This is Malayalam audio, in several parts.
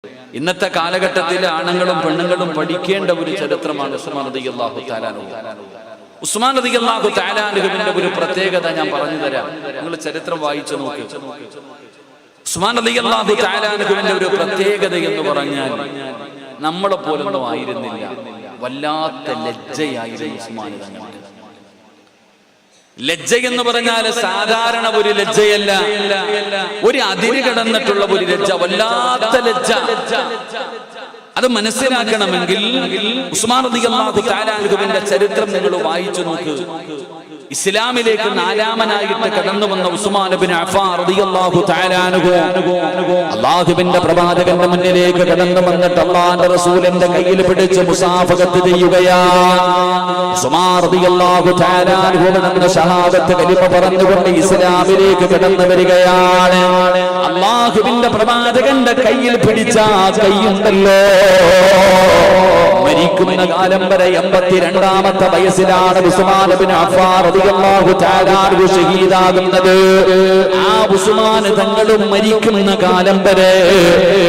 ഇന്നത്തെ കാലഘട്ടത്തിൽ ആണുങ്ങളും പെണ്ണുങ്ങളും പഠിക്കേണ്ട ഒരു ചരിത്രമാണ് ഉസ്മാൻ റളിയല്ലാഹു തആല അൻഹു. ഉസ്മാൻ റളിയല്ലാഹു തആല അൻഹുവിന്റെ ഒരു പ്രത്യേകത ഞാൻ പറഞ്ഞു തരാം. നിങ്ങൾ ചരിത്രം വായിച്ചു നോക്ക്. ഉസ്മാൻ റളിയല്ലാഹു തആല അൻഹുവിന്റെ ഒരു പ്രത്യേകത എന്ന് പറഞ്ഞാൽ നമ്മളെ പോലൊന്നും ആയിരുന്നില്ല. വല്ലാത്ത ലജ്ജയായിരുന്നു ഉസ്മാൻ തങ്ങൾക്ക്. ലജ്ജ എന്ന് പറഞ്ഞാൽ സാധാരണ ഒരു ലജ്ജയല്ല, ഒരു അതിര് കടന്നിട്ടുള്ള ഒരു ലജ്ജ, വല്ലാത്ത ലജ്ജ. അത് മനസ്സിലാക്കണമെങ്കിൽ ഉസ്മാൻ റളിയല്ലാഹു തആല അൻഹുവിന്റെ ചരിത്രം നിങ്ങൾ വായിച്ചു നോക്ക്. ഇസ്ലാമിലേക്ക് നാലാമനായിട്ട് കടന്നു വന്ന ഉസ്മാൻ ഇബ്നു അഫ്ഫാൻ റളിയല്ലാഹു തആല അൻഹു അല്ലാഹുവിന്റെ പ്രവാചകന്റെ മുന്നിലേക്ക് കടന്നു വന്നിട്ട് അല്ലാഹുവിന്റെ റസൂലിന്റെ കയ്യിൽ പിടിച്ച് മുസാഫഹത്ത് ചെയ്യുകയാണ്. ഉസ്മാൻ റളിയല്ലാഹു തആല അൻഹു എന്ന ഷഹാദത്ത് കലിമ പറഞ്ഞുകൊണ്ട് ഇസ്ലാമിലേക്ക് കടന്നു വരികയാണ്. അല്ലാഹുവിന്റെ പ്രവാചകന്റെ കയ്യിൽ പിടിച്ച കൈയുണ്ടല്ലോ, മരിക്കുന്ന കാലം വരെ 82ാമത്തെ വയസ്സിലാണ് ഉസ്മാൻ ഇബ്നു അഫ്ഫാൻ റളിയല്ലാഹു തആല അൻഹു ഷഹീദാകുന്നത്. ആ ഉസ്മാൻ തങ്ങളും മരിക്കുന്ന കാലം വരെ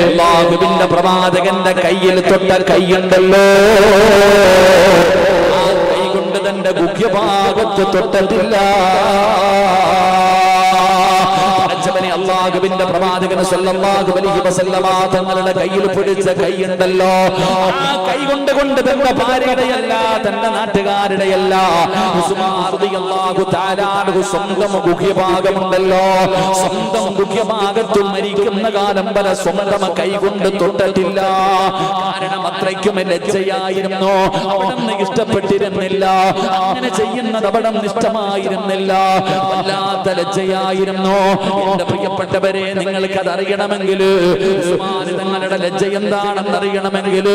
അല്ലാഹുവിന്റെ പ്രവാചകന്റെ കയ്യിൽ തൊട്ട കൈയുണ്ടല്ലോ, ആ കൈ കൊണ്ട് തന്റെ ഗുഹ്യഭാഗത്ത് തൊട്ടതില്ല. അല്ലാഹുവിന്റെ പ്രവാചകൻ സല്ലല്ലാഹു അലൈഹി വസല്ലമ തങ്ങളുടെ കയ്യിൽ പിടിച്ച കൈയുണ്ടല്ലോ, ആ കൈ കൊണ്ട് തന്റെ ഭാര്യയുടെയല്ല, തന്റെ നാട്ടുകാരുടെയല്ല, ഉസ്മാൻ റളിയല്ലാഹു തആല അൻഹു സ്വന്തം ഗുഹ്യഭാഗമുണ്ടല്ലോ, സ്വന്തം ഗുഹ്യഭാഗത്ത് മരിക്കുന്ന കാലം വരെ സ്വന്തം കൈ കൊണ്ട് തൊട്ടിട്ടില്ല. കാരണം അത്രയ്ക്കും ലജ്ജയായിരുന്നു, അവിടുന്ന് ഇഷ്ടപ്പെട്ടിരുന്നില്ല, അങ്ങനെ ചെയ്യുന്നത് അവിടുന്ന് ഇഷ്ടമായിരുന്നില്ല, വല്ലാത്ത ലജ്ജയായിരുന്നു. എന്റെ പ്രിയപ്പെട്ടവരെ, നിങ്ങൾക്ക് അതറിയണമെങ്കിൽ, ഉസ്മാൻ തങ്ങളുടെ ലജ്ജ എന്താണെന്ന് അറിയണമെങ്കിൽ,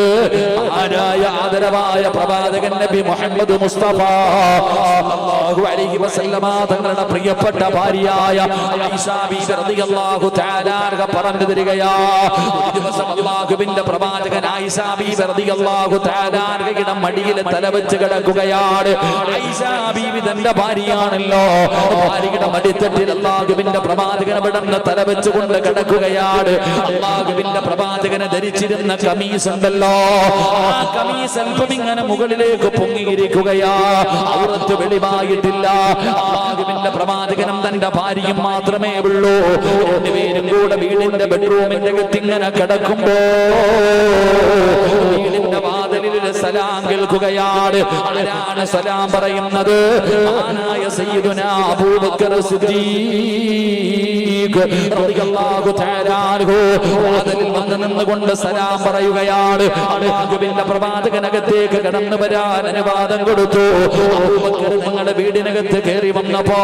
ആരായ ആദരവായ പ്രവാചകൻ നബി മുഹമ്മദ് മുസ്തഫ സല്ലല്ലാഹു അലൈഹി വസല്ലമ തങ്ങളുടെ പ്രിയപ്പെട്ട ഭാര്യയായ ആയിഷ ബീവി റളിയല്ലാഹു തആല അൻഹ പറഞ്ഞു തരികയാ. ഒരു ദിവസം അല്ലാഹുവിന്റെ പ്രവാചകൻ ആയിഷ ബീവി റളിയല്ലാഹു തആല അൻഹയുടെ മടിയിൽ തലവെച്ച് കിടക്കുകയാണ്. ആയിഷ ബീവി തന്റെ ഭാര്യയാണല്ലോ, ഭാര്യയുടെ മടിത്തട്ടിൽ അല്ലാഹുവിന്റെ പ്രവാചകൻ അവിടുന്ന് തലവെച്ചുകൊണ്ട് കിടക്കുകയാണ്. അല്ലാഹുവിന്റെ പ്രവാചകനെ ധരിച്ചിരുന്ന കമീസ് ഉണ്ടല്ലോ, ആ കമീസ് അല്പം ഇങ്ങനെ മുകളിലേക്ക് പൊങ്ങിയിരിക്കുകയാ, ഔറത്ത് വെളിവായിട്ടില്ല. അല്ലാഹുവിന്റെ പ്രവാചകനും തന്റെ ഭാര്യയും മാത്രമേ ഉള്ളൂ. രണ്ടുപേരും കൂടെ വീടിന്റെ ബെഡ്റൂമിന്റെ അകത്ത് ഇങ്ങനെ കിടക്കുമ്പോ വീടിന്റെ വാതിലിൽ സലാം കേൾക്കുകയാണ്. ആരാണ് സലാം പറയുന്നത്? മഹാനായ സയ്യിദുനാ അബൂബക്കർ സിദ്ദീഖ് റളിയല്ലാഹു തആല അൻഹു വാതിലിൽ വന്ന് നിന്നുകൊണ്ട് സലാം പറയുകയാണ്. അല്ലാഹുവിന്റെ പ്രവാചകനകത്തേക്ക് കടന്നു വരാൻ അനുവാദം കൊടുത്തു. അബൂബക്കർ തങ്ങളുടെ വീടിനകത്ത് കയറി വന്നപ്പോ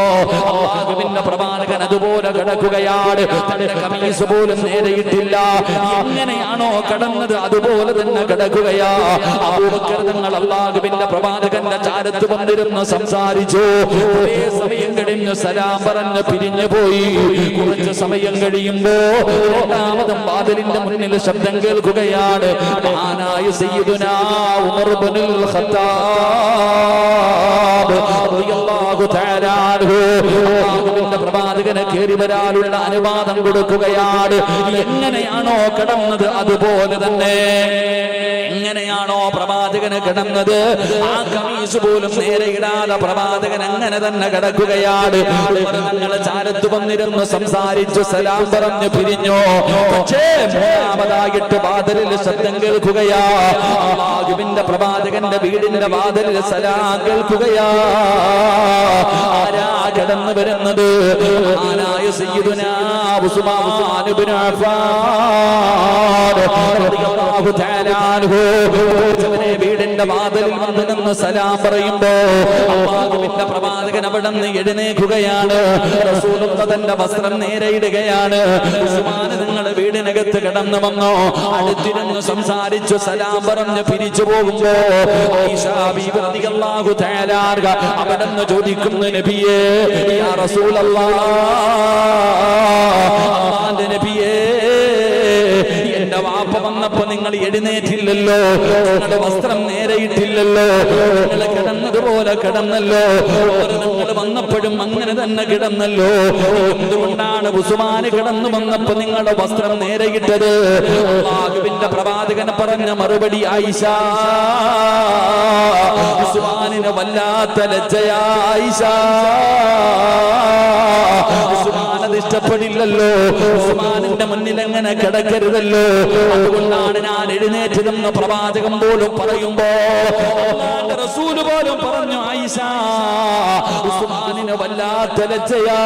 അല്ലാഹുവിന്റെ പ്രവാചകൻ അതുപോലെ കിടക്കുകയാണ്. തന്റെ കമീസ് പോലും നേരെയിട്ടില്ല. എങ്ങനെയാണോ കടന്നത് അതുപോലെ തന്നെ കിടക്കുകയാ. അബൂബക്കർ തങ്ങൾ അല്ലാഹുവിന്റെ പ്രവാചകന്റെ ചാരത്ത് വന്നിരുന്ന് സംസാരിച്ചു. കുറേ സമയം കഴിഞ്ഞ് സലാം പറഞ്ഞ് പിരിഞ്ഞു പോയി. കുറച്ച് സമയം കഴിയുമ്പോ രണ്ടാമതും വാതിലിന്റെ മുന്നിൽ ശബ്ദം കേൾക്കുകയാണ്. മഹാനായ സയ്യിദുനാ ഉമർ ഇബ്നുൽ ഖത്താബ് റളിയല്ലാഹു തആല അൻഹു അല്ലാഹുവിന്റെ പ്രവാചകനെ കയറി വരാനുള്ള അനുവാദം കൊടുക്കുകയാണ്. എങ്ങനെയാണോ കടന്നത് അതുപോലെ തന്നെ, എങ്ങനെയാണോ പ്രവാചകന് കിടന്നത്, ആ കമീസ് പോലും നേരെ ഇടാതെ പ്രവാചകൻ അങ്ങനെ തന്നെ കിടക്കുകയാണ്. തങ്ങളെ ചാരത്ത് വന്നിരുന്ന് സംസാരിച്ചു സലാം പറഞ്ഞു പിരിഞ്ഞു. പക്ഷേ മൂന്നാമതായിട്ട് വാതിലിൽ ശബ്ദം കേൾക്കുകയാ. അല്ലാഹുവിന്റെ പ്രവാചകന്റെ വീടിന്റെ വാതിലിൽ സലാം കേൾക്കുകയാ. ആരാ കടന്നു വരുന്നത്? മഹാനായ സയ്യിദുനാ ഉസ്മാൻ ഇബ്നു അഫ്ഫാൻ റളിയല്ലാഹു തആല അൻഹു വീടിന്റെ വാതിലിൽ വന്ന് നിന്ന് സലാം പറയുമ്പോ അല്ലാഹുവിന്റെ പ്രവാചകൻ അവിടുന്ന് എഴുന്നേൽക്കുകയാണ്. റസൂലുള്ളാഹി തന്റെ വസ്ത്രം നേരെ ഇടുകയാണ്. ഉസ്മാൻ തങ്ങളുടെ വീടിനകത്ത് കടന്നു വന്നു. അടുത്തിരുന്ന് സംസാരിച്ചു സലാം പറഞ്ഞ് പിരിച്ചു പോകുമ്പോ ആയിഷ ബീവി റളിയല്ലാഹു തആല അൻഹ അവിടുന്ന് ചോദിക്കുന്നു, നബിയേ, യാ റസൂലല്ലാഹ്, അല്ലാഹുവിന്റെ നബിയേ, എന്റെ വാപ്പ വന്നപ്പോ നിങ്ങൾ എഴുന്നേറ്റില്ലല്ലോ, നിങ്ങളുടെ വസ്ത്രം നേരെയിട്ടില്ലല്ലോ, നിങ്ങൾ കിടന്നതുപോലെ കിടന്നല്ലോ, നിങ്ങൾ വന്നപ്പോഴും അങ്ങനെ തന്നെ കിടന്നല്ലോ. എന്തുകൊണ്ടാണ് ഉസ്മാൻ കിടന്നു വന്നപ്പോ നിങ്ങളുടെ വസ്ത്രം നേരെയിട്ടത്? അല്ലാഹുവിന്റെ പ്രവാചകൻ പറഞ്ഞ മറുപടി, ആയിഷ, ഉസ്മാനിന് വല്ലാത്ത ലജ്ജയാ ആയിഷ. ഉസ്മാനത് ഇഷ്ടപ്പെടില്ലല്ലോ, ഉസ്മാനിന്റെ മുന്നിൽ എങ്ങനെ കിടക്കരുതല്ലോ, അതുകൊണ്ടാണ് ഞാൻ എഴുന്നേറ്റതെന്ന് പ്രവാചകൻ പോലും പറയുമ്പോ അല്ലാഹുവിന്റെ റസൂൽ പോലും പറഞ്ഞു, ആയിഷ, ഉസ്മാനിന് വല്ലാത്ത ലജ്ജയാ.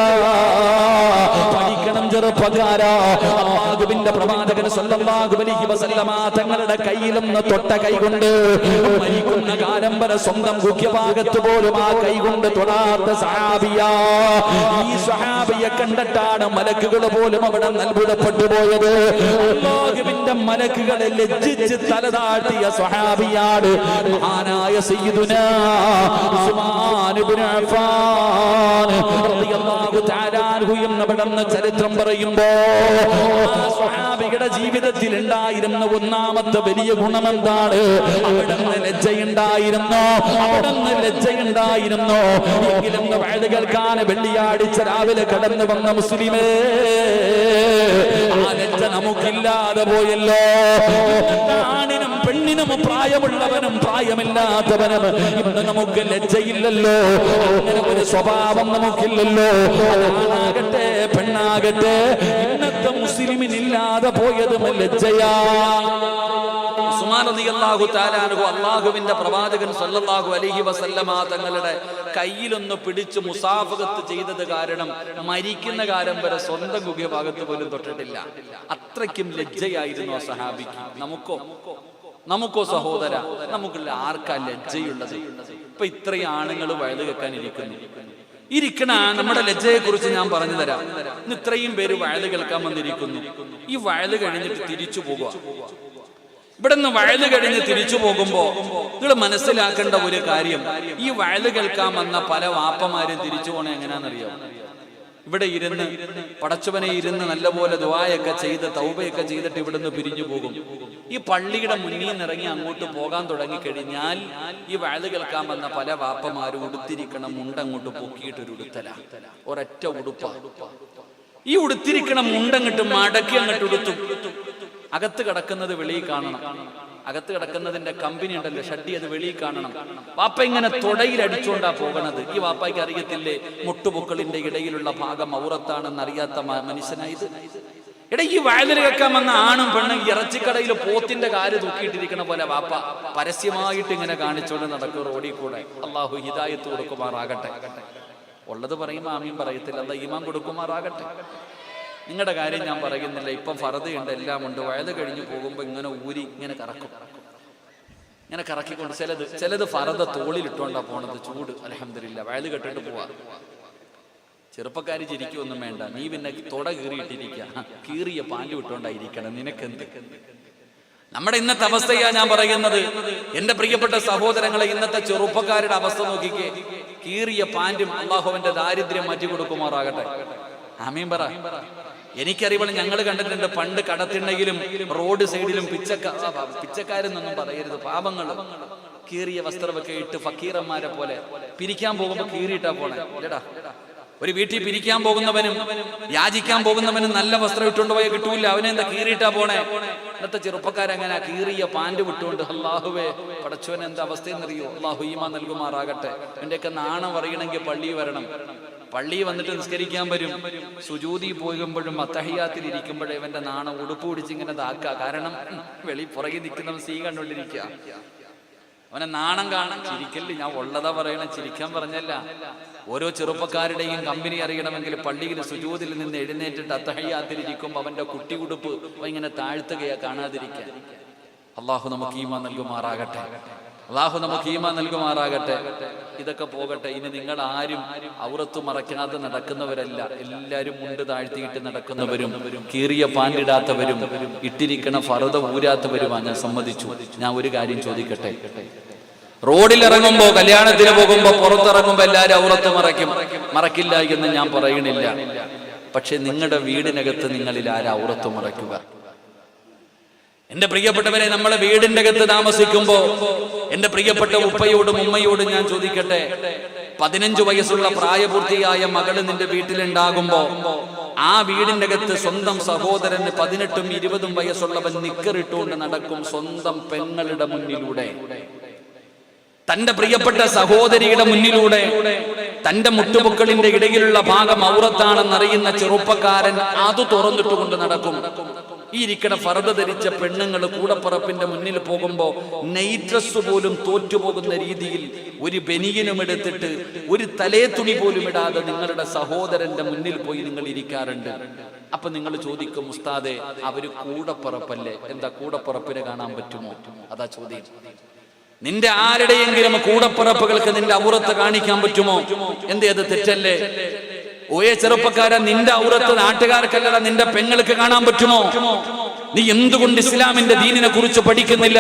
പഠിക്കണം ചെറുപ്പക്കാരാ. അല്ലാഹുവിന്റെ പ്രവാചകൻ സല്ലല്ലാഹു അലൈഹി വസല്ലമ തങ്ങളുടെ കയ്യിലൊന്ന് തൊട്ട കൈകൊണ്ട് മരിക്കുന്ന കാലം വരെ സ്വന്തം മുഖ്യഭാഗത്ത് പോലും ആ കൈകൊണ്ട് തൊടാത്ത സഹാബിയാ. ഈ സഹാബിയെ കണ്ടിട്ടാണ് മലക്കുകൾ പോലും അവിടെ അത്ഭുതപ്പെട്ടു പോയത്. അല്ലാഹുവിന്റെ മലക്കുകളെ ലജ്ജിച്ച് തലതാഴ്ത്തിയ സഹാബിയാണ് മഹാനായ സയ്യിദുനാ ഉസ്മാൻ ഇബ്നു അഫ്ഫാൻ റളിയല്ലാഹു തആല അൻഹു എന്ന ചരിത്രം പറയുമ്പോ ആ സ്വഹാബിയുടെ ജീവിതത്തിൽ ഉണ്ടായിരുന്ന ഒന്നാമത്തെ വലിയ ഗുണം എന്താണ്? അവിടുന്ന് ലജ്ജയുണ്ടായിരുന്നു, അവിടുന്ന് ലജ്ജയുണ്ടായിരുന്നു. എങ്കിലും വയത് കേൾക്കാൻ വെള്ളിയാഴ്ച രാവിലെ കടന്നു വന്ന മുസ്ലിമേ, ആ ലജ്ജ നമുക്കില്ലാതെ പോയല്ലോ. ആണിനും പെണ്ണിനും പ്രായമുള്ളവനും പ്രായമില്ലാത്തവനും ഇന്ന് നമുക്ക് ലജ്ജയില്ലല്ലോ. അങ്ങനെ ഒരു സ്വഭാവം നമുക്കില്ലല്ലോ. ആണാകട്ടെ പെണ്ണാകട്ടെ, ഇന്നത്തെ മുസ്ലിമിനില്ലാതെ പോയതും ലജ്ജയാ. ഉസ്മാൻ റളിയല്ലാഹു തആല അൻഹു അല്ലാഹുവിന്റെ പ്രവാചകൻ സല്ലല്ലാഹു അലൈഹി വസല്ലമ തങ്ങളുടെ കയ്യിലൊന്ന് പിടിച്ച് മുസാഫഹത്ത് ചെയ്തത് കാരണം മരിക്കുന്ന കാലം വരെ സ്വന്തം ഗുഹ്യഭാഗത്ത് പോലും തൊട്ടിട്ടില്ല. അത്രയ്ക്കും ലജ്ജയായിരുന്നു ആ സഹാബിക്ക്. നമുക്കോ സഹോദര, നമുക്കുള്ള ആർക്കാ ലജ്ജയുള്ളത്? ഇപ്പൊ ഇത്രയും ആണുങ്ങൾ വയത് കേൾക്കാൻ ഇരിക്കണ നമ്മുടെ ലജ്ജയെ കുറിച്ച് ഞാൻ പറഞ്ഞു തരാം. ഇന്ന് ഇത്രയും പേര് വയത് കേൾക്കാൻ വന്നിരിക്കുന്നു. ഈ വയത് കഴിഞ്ഞിട്ട് തിരിച്ചു പോകുക. ഇവിടെ നിന്ന് വയത് കഴിഞ്ഞ് തിരിച്ചു പോകുമ്പോ നിങ്ങൾ മനസ്സിലാക്കേണ്ട ഒരു കാര്യം, ഈ വയത് കേൾക്കാൻ വന്ന പല വാപ്പമാരും തിരിച്ചു പോണേ എങ്ങനെയാണെന്നറിയോ? ഇവിടെ ഇരുന്ന് പടച്ചവനെ ഇരുന്ന് നല്ലപോലെ ദുആയൊക്കെ ചെയ്ത് തൗബയൊക്കെ ചെയ്തിട്ട് ഇവിടുന്ന് പിരിഞ്ഞു പോകും. ഈ പള്ളിയുടെ മുന്നിൽ നിന്ന് ഇറങ്ങി അങ്ങോട്ട് പോകാൻ തുടങ്ങി കഴിഞ്ഞാൽ ഈ വയത് കേൾക്കാൻ വന്ന പല വാപ്പമാരും ഉടുത്തിരിക്കണം മുണ്ടങ്ങോട്ട് പൊക്കിയിട്ടൊരു ഉടുത്തല, ഒരൊറ്റ ഉടുപ്പ. ഈ ഉടുത്തിരിക്കണം മുണ്ടങ്ങോട്ട് മടക്കി അങ്ങോട്ട് ഉടുത്തു. അകത്ത് കിടക്കുന്നത് വെളിയിൽ കാണണം. അകത്ത് കിടക്കുന്നതിന്റെ കമ്പനി ഉണ്ടല്ലോ, ഷഡ്ഡി, അത് വെളിയിൽ കാണണം. വാപ്പ ഇങ്ങനെ തുടയിൽ അടിച്ചുകൊണ്ടാ പോകണത്. ഈ വാപ്പയ്ക്ക് അറിയത്തില്ലേ മുട്ടുപൊക്കളിന്റെ ഇടയിലുള്ള ഭാഗം ഔറത്താണെന്ന് അറിയാത്ത മനുഷ്യനായത്? എടാ, ഈ വയലിൽ കേൾക്കാൻ വന്ന ആണും പെണ്ണും ഇറച്ചിക്കടയിൽ പോത്തിന്റെ കാല് തൂക്കിയിട്ടിരിക്കണ പോലെ വാപ്പ പരസ്യമായിട്ട് ഇങ്ങനെ കാണിച്ചുകൊണ്ട് നടക്കും റോഡിൽ കൂടെ. അല്ലാഹു ഹിദായത്ത് കൊടുക്കുമാറാകട്ടെ. ഉള്ളത് പറയുമ്പോ ആമീൻ പറയത്തില്ല, അല്ലാഹ് ഈമാൻ കൊടുക്കുമാറാകട്ടെ. നിങ്ങളുടെ കാര്യം ഞാൻ പറയുന്നില്ല. ഇപ്പം ഫർദയുണ്ട്, എല്ലാം ഉണ്ട്. വയത് കഴിഞ്ഞ് പോകുമ്പോ ഇങ്ങനെ ഊരി ഇങ്ങനെ കറക്കും, ഇങ്ങനെ കറക്കിക്കൊണ്ട് ചിലത് ഫർദ തോളിലിട്ടോണ്ടാ പോണത്. ചൂട് അൽഹംദുലില്ലാ, വയത് കെട്ടിട്ട് പോവാ. ചെറുപ്പക്കാര് ചിരിക്കൊന്നും വേണ്ട, നീ പിന്നെ തൊട കീറിയിട്ടിരിക്ക, കീറിയ പാൻറ് ഇട്ടോണ്ടായിരിക്കണം, നിനക്കെന്ത്? നമ്മുടെ ഇന്നത്തെ അവസ്ഥയാ ഞാൻ പറയുന്നത്. എന്റെ പ്രിയപ്പെട്ട സഹോദരങ്ങളെ, ഇന്നത്തെ ചെറുപ്പക്കാരുടെ അവസ്ഥ നോക്കിക്കേ. കീറിയ പാൻറ്റും. അല്ലാഹു അവന്റെ ദാരിദ്ര്യം മാറ്റി കൊടുക്കുമാറാകട്ടെ. ആമീൻ പറ. എനിക്കറിവുള്ള ഞങ്ങൾ കണ്ടിട്ടുണ്ട്, പണ്ട് കടത്തിണ്ടെങ്കിലും റോഡ് സൈഡിലും പിച്ചക്കാരെന്നൊന്നും പറയരുത്, പാപങ്ങൾ കീറിയ വസ്ത്രമൊക്കെ ഇട്ട് ഫക്കീറന്മാരെ പോലെ പിരിക്കാൻ പോകുമ്പോ കീറിയിട്ടാ പോണേ. ഇല്ലടാ, ഒരു വീട്ടിൽ പിരിക്കാൻ പോകുന്നവനും യാചിക്കാൻ പോകുന്നവനും നല്ല വസ്ത്രം ഇട്ടുകൊണ്ട് പോയാൽ കിട്ടൂല. അവനെന്താ കീറിയിട്ടാ പോണേ? ഇന്നത്തെ ചെറുപ്പക്കാരങ്ങനെ കീറിയ പാൻറ് വിട്ടുകൊണ്ട്. അല്ലാഹുവേ, പടച്ചോൻ എന്താ അവസ്ഥയെന്നറിയോ? അല്ലാഹു ഈമാൻ നൽകുമാറാകട്ടെ. എന്റെയൊക്കെ നാണം അറിയണമെങ്കിൽ പള്ളിയിൽ വരണം. പള്ളി വന്നിട്ട് നിസ്കരിക്കാൻ വരും. സുജൂദി പോകുമ്പോഴും അത്തഹിയാത്തിൽ ഇരിക്കുമ്പോഴേ ഇവന്റെ നാണം ഉടുപ്പ് പിടിച്ച് ഇങ്ങനെ താക്കുക. കാരണം വെളി പുറകെ നിൽക്കുന്നവൻ സീ കണ്ടുകൊണ്ടിരിക്കുക. അവനെ നാണം കാണാൻ. ചിരിക്കല്, ഞാൻ ഉള്ളതാ പറയണം, ചിരിക്കാൻ പറഞ്ഞല്ല. ഓരോ ചെറുപ്പക്കാരുടെയും കമ്പനി അറിയണമെങ്കിൽ പള്ളിയിൽ സുജൂദിൽ നിന്ന് എഴുന്നേറ്റിട്ട് അത്തഹിയാത്തിൽ ഇരിക്കുമ്പോൾ അവന്റെ കുട്ടി ഉടുപ്പ് ഇങ്ങനെ താഴ്ത്തുകയാ, കാണാതിരിക്കാൻ. അല്ലാഹു നമുക്ക് ഈമാൻ നൽകുമാറാകട്ടെ. അല്ലാഹു നമുക്ക് ഈമാൻ നൽകുമാറാകട്ടെ. ഇതൊക്കെ പോകട്ടെ. ഇനി നിങ്ങൾ ആരും ഔറത്ത് മറയ്ക്കാതെ നടക്കുന്നവരല്ല. എല്ലാവരും മുണ്ട് താഴ്ത്തിയിട്ട് നടക്കുന്നവരും കീറിയ പാൻറിടാത്തവരും ഇട്ടിരിക്കണ ഫർദ ഊരാത്തവരുമാണ്. ഞാൻ സമ്മതിച്ചു. ഞാൻ ഒരു കാര്യം ചോദിക്കട്ടെ. റോഡിൽ ഇറങ്ങുമ്പോ, കല്യാണത്തിന് പോകുമ്പോ, പുറത്തിറങ്ങുമ്പോ എല്ലാവരും ഔറത്ത് മറക്കില്ല എന്ന് ഞാൻ പറയണില്ല. പക്ഷെ നിങ്ങളുടെ വീടിനകത്ത് നിങ്ങളിൽ ആരാ ഔറത്ത് മറയ്ക്കുക? എന്റെ പ്രിയപ്പെട്ടവരെ, നമ്മളെ വീടിന്റെ അകത്ത് താമസിക്കുമ്പോ എന്റെ പ്രിയപ്പെട്ട ഉപ്പയോടും ഉമ്മയോടും ഞാൻ ചോദിക്കട്ടെ, 15 വയസ്സുള്ള പ്രായപൂർത്തിയായ മകള് നിന്റെ വീട്ടിലുണ്ടാകുമ്പോ ആ വീടിന്റെ അകത്ത് സ്വന്തം സഹോദരന് 18ഉം 20ഉം വയസ്സുള്ളവൻ നിക്കറിട്ടുകൊണ്ട് നടക്കും സ്വന്തം പെങ്ങളുടെ മുന്നിലൂടെ. തന്റെ പ്രിയപ്പെട്ട സഹോദരിയുടെ മുന്നിലൂടെ തന്റെ മുട്ടുപൊക്കളിന്റെ ഇടയിലുള്ള ഭാഗം ഔറത്താണെന്നറിയുന്ന ചെറുപ്പക്കാരൻ അത് തുറന്നിട്ടുകൊണ്ട് നടക്കും. ഈ ഇരിക്കണ ഫർദ ധരിച്ച പെണ്ണുങ്ങൾ കൂടപ്പറപ്പിന്റെ മുന്നിൽ പോകുമ്പോ നൈറ്റ് ഡ്രസ് പോലും തോറ്റുപോകുന്ന രീതിയിൽ ഒരു ബനിയനും എടുത്തിട്ട് ഒരു തലേ തുണി പോലും ഇടാതെ നിങ്ങളുടെ സഹോദരന്റെ മുന്നിൽ പോയി നിങ്ങൾ ഇരിക്കാറുണ്ട്. അപ്പൊ നിങ്ങൾ ചോദിക്കും, ഉസ്താദെ അവര് കൂടപ്പറപ്പല്ലേ, എന്താ കൂടപ്പറപ്പിനെ കാണാൻ പറ്റുമോ? അതാ ചോദ്യം. നിന്റെ ആരുടെയെങ്കിലും കൂടപ്പറപ്പുകൾക്ക് നിന്റെ ഔറത്ത് കാണിക്കാൻ പറ്റുമോ? എന്തേ അത് തെറ്റല്ലേ? ഓയെ ചെറുപ്പക്കാരൻ, നിന്റെ ഔറത്ത് നാട്ടുകാർക്കല്ലട, നിന്റെ പെങ്ങൾക്ക് കാണാൻ പറ്റുമോ? നീ എന്തുകൊണ്ട് ഇസ്ലാമിന്റെ ദീനിനെ കുറിച്ച് പഠിക്കുന്നില്ല?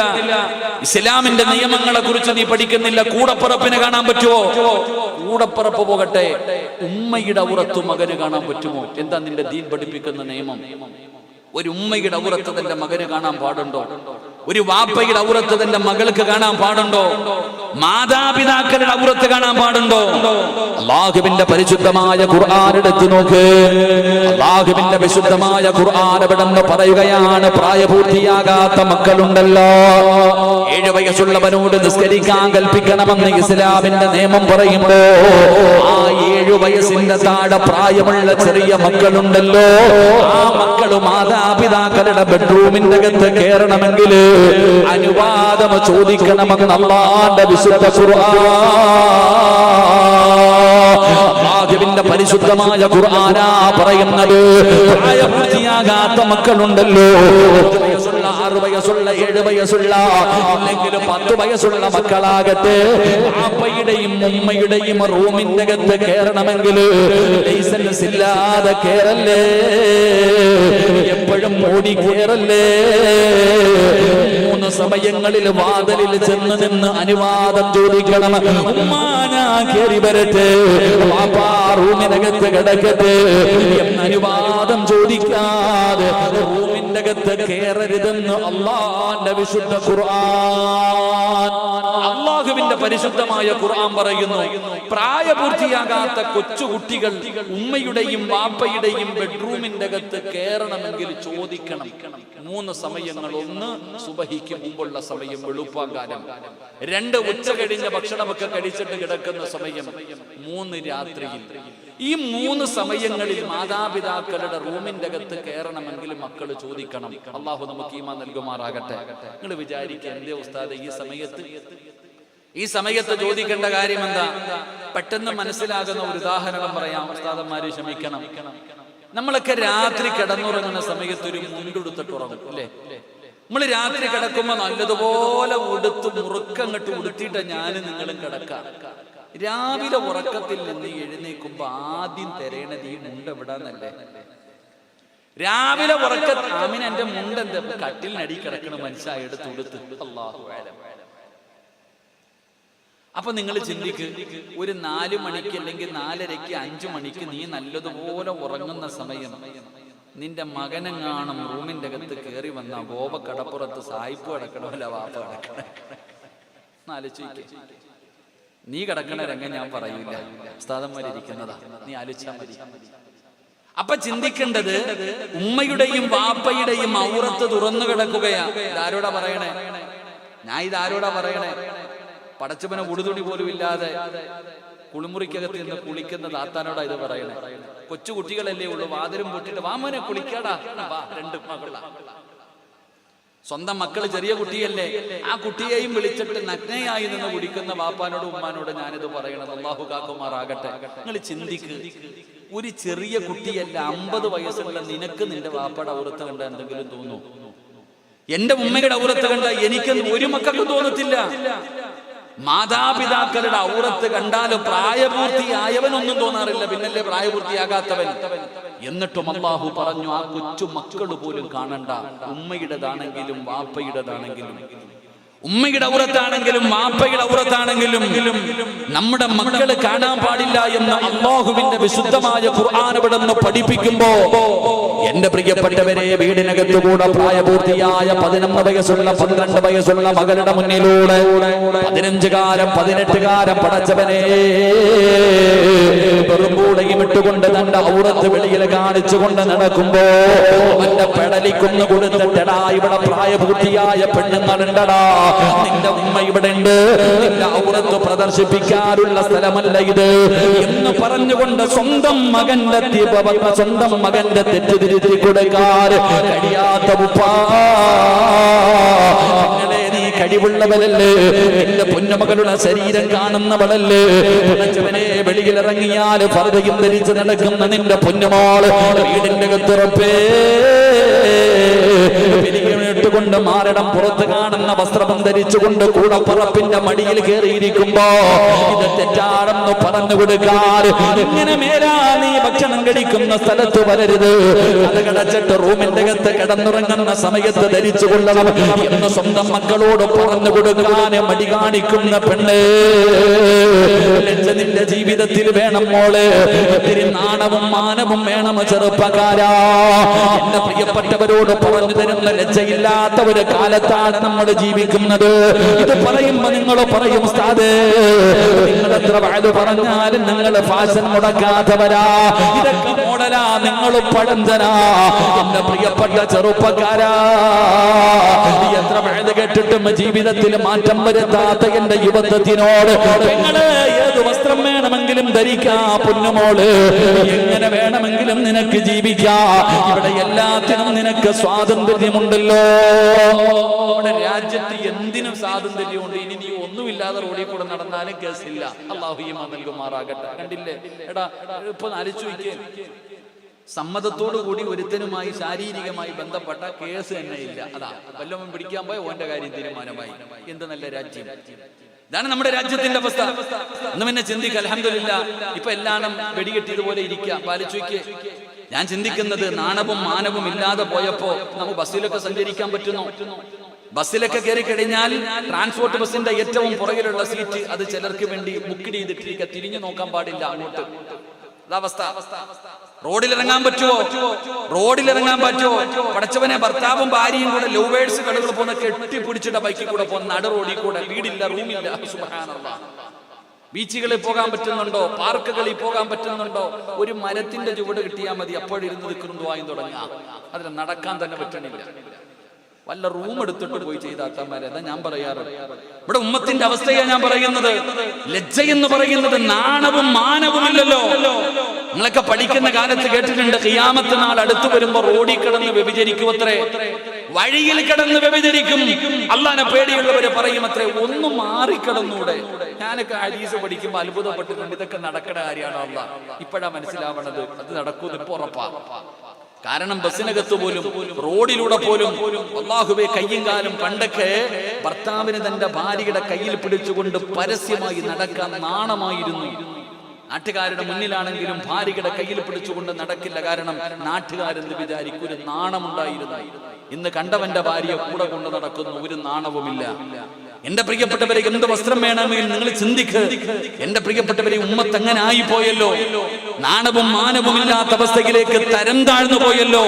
ഇസ്ലാമിന്റെ നിയമങ്ങളെ കുറിച്ച് നീ പഠിക്കുന്നില്ല? കൂടപ്പറപ്പിനെ കാണാൻ പറ്റുമോ? കൂടപ്പറപ്പ് പോകട്ടെ, ഉമ്മയുടെ ഔറത്ത് മകന് കാണാൻ പറ്റുമോ? എന്താ നിന്റെ ദീൻ പഠിപ്പിക്കുന്ന നിയമം? ഒരു ഉമ്മയുടെ ഔറത്ത് തന്റെ മകന് കാണാൻ പാടുണ്ടോ? ഒരു വാപ്പയുടെ ഔറത്ത് തന്റെ മകൾക്ക് കാണാൻ പാടുണ്ടോ? മാതാപിതാക്കളുടെ ഔറത്ത് കാണാൻ പാടുണ്ടോ? അല്ലാഹുവിന്റെ പരിശുദ്ധമായ ഖുർആൻ എടുത്തു നോക്ക്. അല്ലാഹുവിന്റെ വിശുദ്ധമായ ഖുർആൻ എവിടെന്ന് പറയുകയാണ്, പ്രായപൂർത്തിയാകാത്ത മക്കളുണ്ടല്ലോ, 7 വയസ്സുള്ളവനോട് നിസ്കരിക്കാൻ കൽപ്പിക്കണമെന്ന് ഇസ്ലാമിന്റെ നിയമം പറയുമ്പോ ആ 7 വയസ്സിന്റെ താഴെ പ്രായമുള്ള ചെറിയ മക്കളുണ്ടല്ലോ, ആ മക്കള് മാതാപിതാക്കളുടെ ബെഡ്റൂമിന്റെ അകത്ത് കയറണമെങ്കിൽ അനുവാദം ചോദിക്കണമെന്ന് അല്ലാഹുവിന്റെ വിശുദ്ധ ഖുർആൻ, അല്ലാഹുവിന്റെ പരിശുദ്ധമായ ഖുർആനാ പറയുന്നത്. പ്രായപൂർത്തിയാകാത്ത മക്കളുണ്ടല്ലോ, 6 വയസ്സുള്ള 7 വയസ്സുള്ള അല്ലെങ്കിൽ 10 വയസ്സുള്ള മക്കളാകട്ടെ, അപ്പയുടെയും ഉമ്മയുടെയും റൂമിന്റെ അകത്ത് കയറണമെങ്കിൽ ലൈസൻസ് ഇല്ലാതെ കയറല്ലേ, എപ്പോഴും ഓടി കയറല്ലേ. 3 സമയങ്ങളിൽ വാതിലിൽ ചെന്ന് നിന്ന് അനുവാദം ചോദിക്കണം. ഉമ്മാനാ കയറി വരട്ടെ, വാപ്പാ റൂമിനകത്ത് കിടക്കട്ടെ എന്ന് അനുവാദം ചോദിക്കാതെ റൂമിന്റെ അകത്ത് കയറരുതെന്ന് അല്ലാഹുവിന്റെ വിശുദ്ധ ഖുർആൻ, അല്ലാഹുവിന്റെ പരിശുദ്ധമായ ഖുർആൻ പറയുന്നു. പ്രായപൂർത്തിയാകാത്ത കൊച്ചുകുട്ടികൾ ഉമ്മയുടെയും വാപ്പയുടെയും ബെഡ്റൂമിന്റെ അകത്ത് കയറണമെങ്കിൽ ചോദിക്കണം. 3 സമയങ്ങൾ: 1 സുബഹിക്ക് മുമ്പുള്ള സമയം, വെളുപ്പാങ്കാലം; 2 ഉച്ച കഴിഞ്ഞ ഭക്ഷണമൊക്കെ കഴിച്ചിട്ട് കിടക്കുന്ന സമയം; 3 രാത്രിയിൽ. ഈ 3 സമയങ്ങളിൽ മാതാപിതാക്കളുടെ റൂമിന്റെ അകത്ത് കയറണമെങ്കിൽ മക്കൾ ചോദിക്കണം. അള്ളാഹു നമുക്ക് ഈമാൻ നൽകുമാറാകട്ടെ. നിങ്ങൾ വിചാരിക്കുക, എന്തേ ഉസ്താദേ ഈ സമയത്ത് ചോദിക്കേണ്ട കാര്യം എന്താ? പെട്ടെന്ന് മനസ്സിലാകുന്ന ഒരു ഉദാഹരണം പറയാം. ഉസ്താദന്മാര് ക്ഷമിക്കണം. നമ്മളൊക്കെ രാത്രി കിടന്നുറങ്ങുന്ന സമയത്ത് ഒരു മുണ്ടെടുത്തിട്ട് ഉറങ്ങും അല്ലേ? നമ്മൾ രാത്രി കിടക്കുമ്പോ നല്ലതുപോലെ ഉടുത്ത് മുറുക്കങ്ങട്ട് ഉടുത്തിട്ട് ഞാനും നിങ്ങളും കിടക്കാം. രാവിലെ ഉറക്കത്തിൽ നിന്ന് എഴുന്നേക്കുമ്പോ ആദ്യം തിരയണത് ഈ മുണ്ട് എവിടാന്നല്ലേ? രാവിലെ ആമിന എന്റെ മുണ്ട് എന്താ കട്ടിലിനടി കിടക്കണ മനുഷ്യ എടുത്ത് ഉടുത്ത്. അല്ലാഹു അലം. അപ്പൊ നിങ്ങൾ ചിന്തിക്ക്, ഒരു 4 മണിക്ക് അല്ലെങ്കിൽ 4:30, 5 മണിക്ക് നീ നല്ലതുപോലെ ഉറങ്ങുന്ന സമയം നിന്റെ മകനെങ്ങാണം റൂമിന്റെ അകത്ത് കയറി വന്ന ഗോപ കടപ്പുറത്ത് സായിപ്പ് കിടക്കണമല്ല വാപ്പ കിടക്കണ. ആലോചിക്ക, നീ കിടക്കണ രംഗം ഞാൻ പറയില്ല, ഉസ്താദന്മാരിയ്ക്കുന്നതാ, നീ ആലോചിച്ചാ മതി. അപ്പൊ ചിന്തിക്കേണ്ടത്, ഉമ്മയുടെയും വാപ്പയുടെയും ഔറത്ത് തുറന്നു കിടക്കുകയാ. ഇതാരോടാ പറയണേ? ഞാൻ ഇതാരോടാ പറയണേ? പടച്ചവനെ ഉടുതുണി പോലും ഇല്ലാതെ കുളിമുറിക്കകത്ത് നിന്ന് കുളിക്കുന്ന താത്താനോടാ ഇത് പറയണേ. കൊച്ചുകുട്ടികളല്ലേ ഉള്ളു, വാതിലും പൊട്ടിട്ട് വാമനെ കുളിക്കാടാ, 2 മകളാ. സ്വന്തം മക്കള് ചെറിയ കുട്ടിയല്ലേ, ആ കുട്ടിയെയും വിളിച്ചിട്ട് നഗ്നയായി നിന്ന് കുടിക്കുന്ന വാപ്പാനോട് ഉമ്മാനോട് ഞാനിത് പറയണത്. അല്ലാഹു കാക്കുമാറാകട്ടെ. നിങ്ങൾ ചിന്തിക്ക്, ഒരു ചെറിയ കുട്ടിയല്ല, 50 വയസ്സുള്ള നിനക്ക് നിന്റെ വാപ്പയുടെ ഔറത്ത് കണ്ട എന്തെങ്കിലും തോന്നൂ? എന്റെ ഉമ്മയുടെ ഔറത്ത് കണ്ട എനിക്ക് ഒരു മക്കൾക്കും തോന്നത്തില്ല. മാതാപിതാക്കളുടെ ഔറത്ത് കണ്ടാലും പ്രായപൂർത്തിയായവനൊന്നും തോന്നാറില്ല, പിന്നല്ലേ പ്രായപൂർത്തിയാകാത്തവൻ. എന്നിട്ടും അല്ലാഹു പറഞ്ഞു, ആ കൊച്ചു മക്കള് പോലും കാണണ്ട, ഉമ്മയുടേതാണെങ്കിലും വാപ്പയുടേതാണെങ്കിലും. ഉമ്മയുടെ ഔറത്താണെങ്കിലും വാപ്പയുടെ ഔറത്താണെങ്കിലും നമ്മുടെ മക്കള് കാണാൻ പാടില്ല എന്ന് അല്ലാഹുവിന്റെ വിശുദ്ധമായ ഖുർആൻ ഇവിടുന്ന് പഠിപ്പിക്കുമ്പോ എന്റെ പ്രിയപ്പെട്ടവരെ, വീടിനകത്തുകൂടെ പ്രായപൂർത്തിയായ 11 വയസ്സുള്ള 12 വയസ്സുള്ള മകളുടെ മുന്നിലൂടെ 15-കാരൻ 18-കാരൻ പടച്ചവനെ പെറുമ്പൂടയും ഇട്ടുകൊണ്ട് തന്റെ ഔറത്ത് വെളിയിൽ കാണിച്ചുകൊണ്ട് നടക്കുമ്പോ അവന്റെ പെടലിക്കൊന്ന് കൊടുത്തിട്ടടാ, ഇവിടെ പ്രായപൂർത്തിയായ പെണ്ണുങ്ങളുണ്ടടാ, നിന്റെ ഉമ്മ ഇവിടെ ഉണ്ട്, നിന്റെ ഔറത്ത് പ്രദർശിപ്പിക്കാനുള്ള സ്ഥലമല്ല ഇത് എന്ന് പറഞ്ഞുകൊണ്ട് സ്വന്തം മകന്റെ തെറ്റ് തിരുത്തി കൊടുക്കാൻ കഴിയാത്ത ഉപ്പാ, നീ കഴിവുള്ളവരല്ലേ, നിന്റെ പൊന്നുമകളുടെ ശരീരം കാണുന്നവളല്ലേ, വെളിയിലിറങ്ങിയാൽ ഫർദയും ധരിച്ച് നടക്കുന്ന നിന്റെ പൊന്നുമോള് വീടിന്റെ അകത്തുറപ്പേ കൊണ്ട് മാരടം പുറത്ത് കാണുന്ന വസ്ത്രം ധരിച്ചുകൊണ്ട് കൂടപ്പുറപ്പിന്റെ മടിയിൽ കയറിയിരിക്കുമ്പോ ഇത് തെറ്റാണെന്ന് പറഞ്ഞു കൊടുക്കാൻ, ഇങ്ങനെ മേലാ നീ ഭക്ഷണം കഴിക്കുന്ന സ്ഥലത്ത് വരരുത്, അത് കടച്ചിട്ട് റൂമിന്റെ അകത്ത് കിടന്നുറങ്ങുന്ന സമയത്ത് ധരിച്ചു കൊള്ളണം എന്ന് സ്വന്തം മക്കളോട് പറഞ്ഞു കൊടുക്കാൻ മടി കാണിക്കുന്ന പെണ്ണ്, ലജ്ജ നിന്റെ ജീവിതത്തിൽ വേണം മോളെ, ഒത്തിരി നാണവും മാനവും വേണം ചെറുപ്പക്കാരാ. എന്റെ പ്രിയപ്പെട്ടവരോട് പറഞ്ഞു തരുന്ന ലജ്ജയില്ലാത്ത ഒരു കാലത്താണ് നമ്മൾ ജീവിക്കുന്നത്. ഇത് പറയുമ്പോ നിങ്ങൾ പറയും, ഉസ്താദേ നിങ്ങൾ എത്ര വഅദ് പറഞ്ഞാലും നിങ്ങൾ ഫാഷൻ മുടക്കാത്തവരാ, ഇതൊക്കെ മോഡലാ, നിങ്ങൾ പഴഞ്ചനാ. എന്റെ പ്രിയപ്പെട്ട ചെറുപ്പക്കാരാ, എത്ര വഅദ് കേട്ടിട്ടും ജീവിതത്തിൽ മാറ്റം വരുത്താത്ത എന്റെ യുവത്വത്തിനോട് നിങ്ങള് ഏത് വസ്ത്രം വേണമെങ്കിലും ധരിക്കാ പൊന്നുമോള്, എങ്ങനെ വേണമെങ്കിലും നിനക്ക് ജീവിക്കാ, ഇവിടെ എല്ലാത്തിനും നിനക്ക് സ്വാതന്ത്ര്യമുണ്ടല്ലോ. നമ്മുടെ രാജ്യത്ത് എന്തിനും സ്വാതന്ത്ര്യമുണ്ട്. ഇനി നീ ഒന്നുമില്ലാതെ റോഡിൽ കൂടെ നടന്നാലും കേസില്ല. അല്ലാഹു ഈമാൻ നൽകുമാറാകട്ടെ. കണ്ടില്ലേ എടാ, ഇപ്പൊ ആലോചിച്ച് നോക്കിയേ, സമ്മതത്തോടു കൂടി ഒരുത്തനുമായി ശാരീരികമായി ബന്ധപ്പെട്ട കേസ് തന്നെ ഇല്ല. അതാ വല്ലവൻ പിടിക്കാൻ പോയ ഓന്റെ കാര്യം തീരുമാനമായി. എന്ത് നല്ല രാജ്യം! ഇതാണ് നമ്മുടെ രാജ്യത്തിന്റെ അവസ്ഥ. ഒന്നും എന്നെ ചിന്തിക്കുക. അൽഹംദുലില്ലാ, ഇപ്പൊ എല്ലാം വെടികെട്ടിയതുപോലെ ഇരിക്കുക. പാലിച്ചുവയ്ക്ക് ഞാൻ ചിന്തിക്കുന്നത്, നാണവും മാനവും ഇല്ലാതെ പോയപ്പോ നമുക്ക് ബസ്സിലൊക്കെ സഞ്ചരിക്കാൻ പറ്റുന്നു. ബസ്സിലൊക്കെ കയറി കഴിഞ്ഞാൽ ട്രാൻസ്പോർട്ട് ബസ്സിന്റെ ഏറ്റവും പുറകിലുള്ള സീറ്റ് അത് ചിലർക്ക് വേണ്ടി ബുക്ക് ചെയ്തിട്ടിരിക്കുക, തിരിഞ്ഞു നോക്കാൻ പാടില്ല അങ്ങോട്ട്. അതവസ്ഥ. റോഡിലിറങ്ങാൻ പറ്റുമോ? റോഡിലിറങ്ങാൻ പറ്റുമോ? പടച്ചവനെ, ഭർത്താവും ഭാര്യയും കൂടെ ലവേഴ്സ് കടകൾ പോകുന്ന കെട്ടിപ്പിടിച്ചിട്ട ബൈക്കിൽ കൂടെ പോകുന്ന നട റോഡിൽ കൂടെ, വീടില്ല, റൂമില്ല. സുബ്ഹാനല്ലാഹ്. ബീച്ചുകളിൽ പോകാൻ പറ്റുന്നുണ്ടോ? പാർക്കുകളിൽ പോകാൻ പറ്റുന്നുണ്ടോ? ഒരു മരത്തിന്റെ ചുവട് കിട്ടിയാൽ മതി, അപ്പോഴിരുന്ന് നിൽക്കുന്നതുമായി തുടങ്ങാം. അതിൽ നടക്കാൻ തന്നെ പറ്റണില്ല. വല്ല റൂം എടുത്തിട്ട് പോയി ചെയ്താത്താന്മാരെ. അതാ ഞാൻ പറയാറ്. ഇവിടെ ഉമ്മത്തിന്റെ അവസ്ഥയാണ് ഞാൻ പറയുന്നത്. ലജ്ജ എന്ന് പറയുന്നത് നാണവും മാനവുമില്ലല്ലോ. നിങ്ങളൊക്കെ പഠിക്കുന്ന കാലത്ത് കേട്ടിട്ടുണ്ട്, ഖിയാമത്ത് നാൾ അടുത്തു വരുമ്പോ റോഡിൽ കിടന്ന് വ്യഭിചരിക്കുമത്രേ, വഴിയിൽ കിടന്ന് വ്യഭിചരിക്കും. അള്ളാനെ പേടിയുള്ളവരെ പറയും അത്രേ, ഒന്നും മാറിക്കിടന്നൂടെ. ഞാനൊക്കെ ഹദീസ് പഠിക്കുമ്പോൾ അത്ഭുതപ്പെട്ടിട്ടുണ്ട്. ഇതൊക്കെ നടക്കണ കാര്യമാണോ അള്ളാ? ഇപ്പോഴാ മനസ്സിലാവണത്. അത് നടക്കൂന്ന് ഇപ്പൊ ഉറപ്പാ. കാരണം ബസ്സിനകത്ത് പോലും റോഡിലൂടെ പോലും അല്ലാഹുവേ കയ്യും കാലും, പണ്ടൊക്കെ ഭർത്താവിന് തന്റെ ഭാര്യയുടെ കയ്യിൽ പിടിച്ചുകൊണ്ട് പരസ്യമായി നടക്കാൻ നാണമായിരുന്നു. നാട്ടുകാരുടെ മുന്നിലാണെങ്കിലും ഭാര്യയുടെ കയ്യിൽ പിടിച്ചുകൊണ്ട് നടക്കില്ല. കാരണം നാട്ടുകാരെന്ന് വിചാരിക്കും, ഒരു നാണമുണ്ടായിരുന്നു. ഇന്ന് കണ്ടവന്റെ ഭാര്യ കൂടെ കൊണ്ട് നടക്കുന്നു, ഒരു നാണവുമില്ല. എന്റെ പ്രിയപ്പെട്ടവരെ, എന്ത് വസ്ത്രം വേണമെങ്കിൽ നിങ്ങൾ ചിന്തിക്ക്. എന്റെ പ്രിയപ്പെട്ടവരെ, ഉമ്മത്ത് അങ്ങനെ ആയി പോയല്ലോ. നാണവും മാനവും ഇല്ലാത്ത അവസ്ഥയിലേക്ക് തരം താഴ്ന്നു പോയല്ലോ.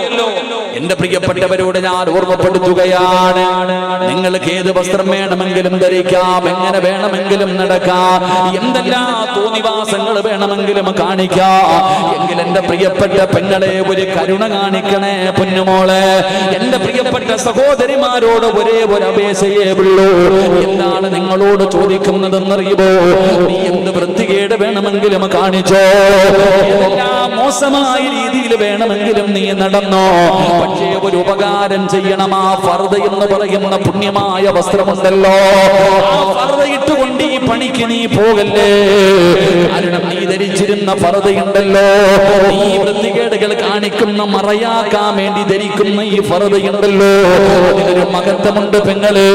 എന്റെ പ്രിയപ്പെട്ടവരോട് ഞാൻ ഓർമ്മപ്പെടുത്തുകയാണ്, നിങ്ങൾക്ക് ഏത് വസ്ത്രം വേണമെങ്കിലും ധരിക്കാം, എങ്ങനെ വേണമെങ്കിലും നടക്കാം, എന്തെല്ലാം തോന്നിവാസങ്ങൾ വേണമെങ്കിലും കാണിക്കാം. എങ്കിൽ എന്റെ പ്രിയപ്പെട്ട പെങ്ങളെ, ഒരു കരുണ കാണിക്കണേ പൊന്നുമോളെ. എന്റെ പ്രിയപ്പെട്ട സഹോദരിമാരോട് ഒരേ ഒരു അപേക്ഷയേ ഉള്ളൂ. എന്താണ് നിങ്ങളോട് ചോദിക്കുന്നതെന്നറിയുമോ? നീ എന്ത് വൃത്തികേട് വേണമെങ്കിലും കാണിച്ചോ, ഏതെല്ലാം മോശമായ രീതിയിൽ വേണമെങ്കിലും നീ നടന്നോ, പക്ഷേ ഒരു ഉപകാരം ചെയ്യണം. ആ ഫർദ എന്ന് പറയുന്ന പുണ്യമായ വസ്ത്രമുണ്ടല്ലോ, ആ ഫർദ ഇട്ടുകൊണ്ട് ഈ പണിക്ക് നീ പോകല്ലേ. കാരണം നീ ധരിച്ചിരുന്ന ഫർദയുണ്ടല്ലോ, ഈ വൃത്തികേടുകൾ കാണിക്കുന്ന മറയാക്കാൻ വേണ്ടി ധരിക്കുന്ന ഈ ഫർദയുണ്ടല്ലോ, അതിനൊരു മഹത്വമുണ്ട് പെങ്ങള്,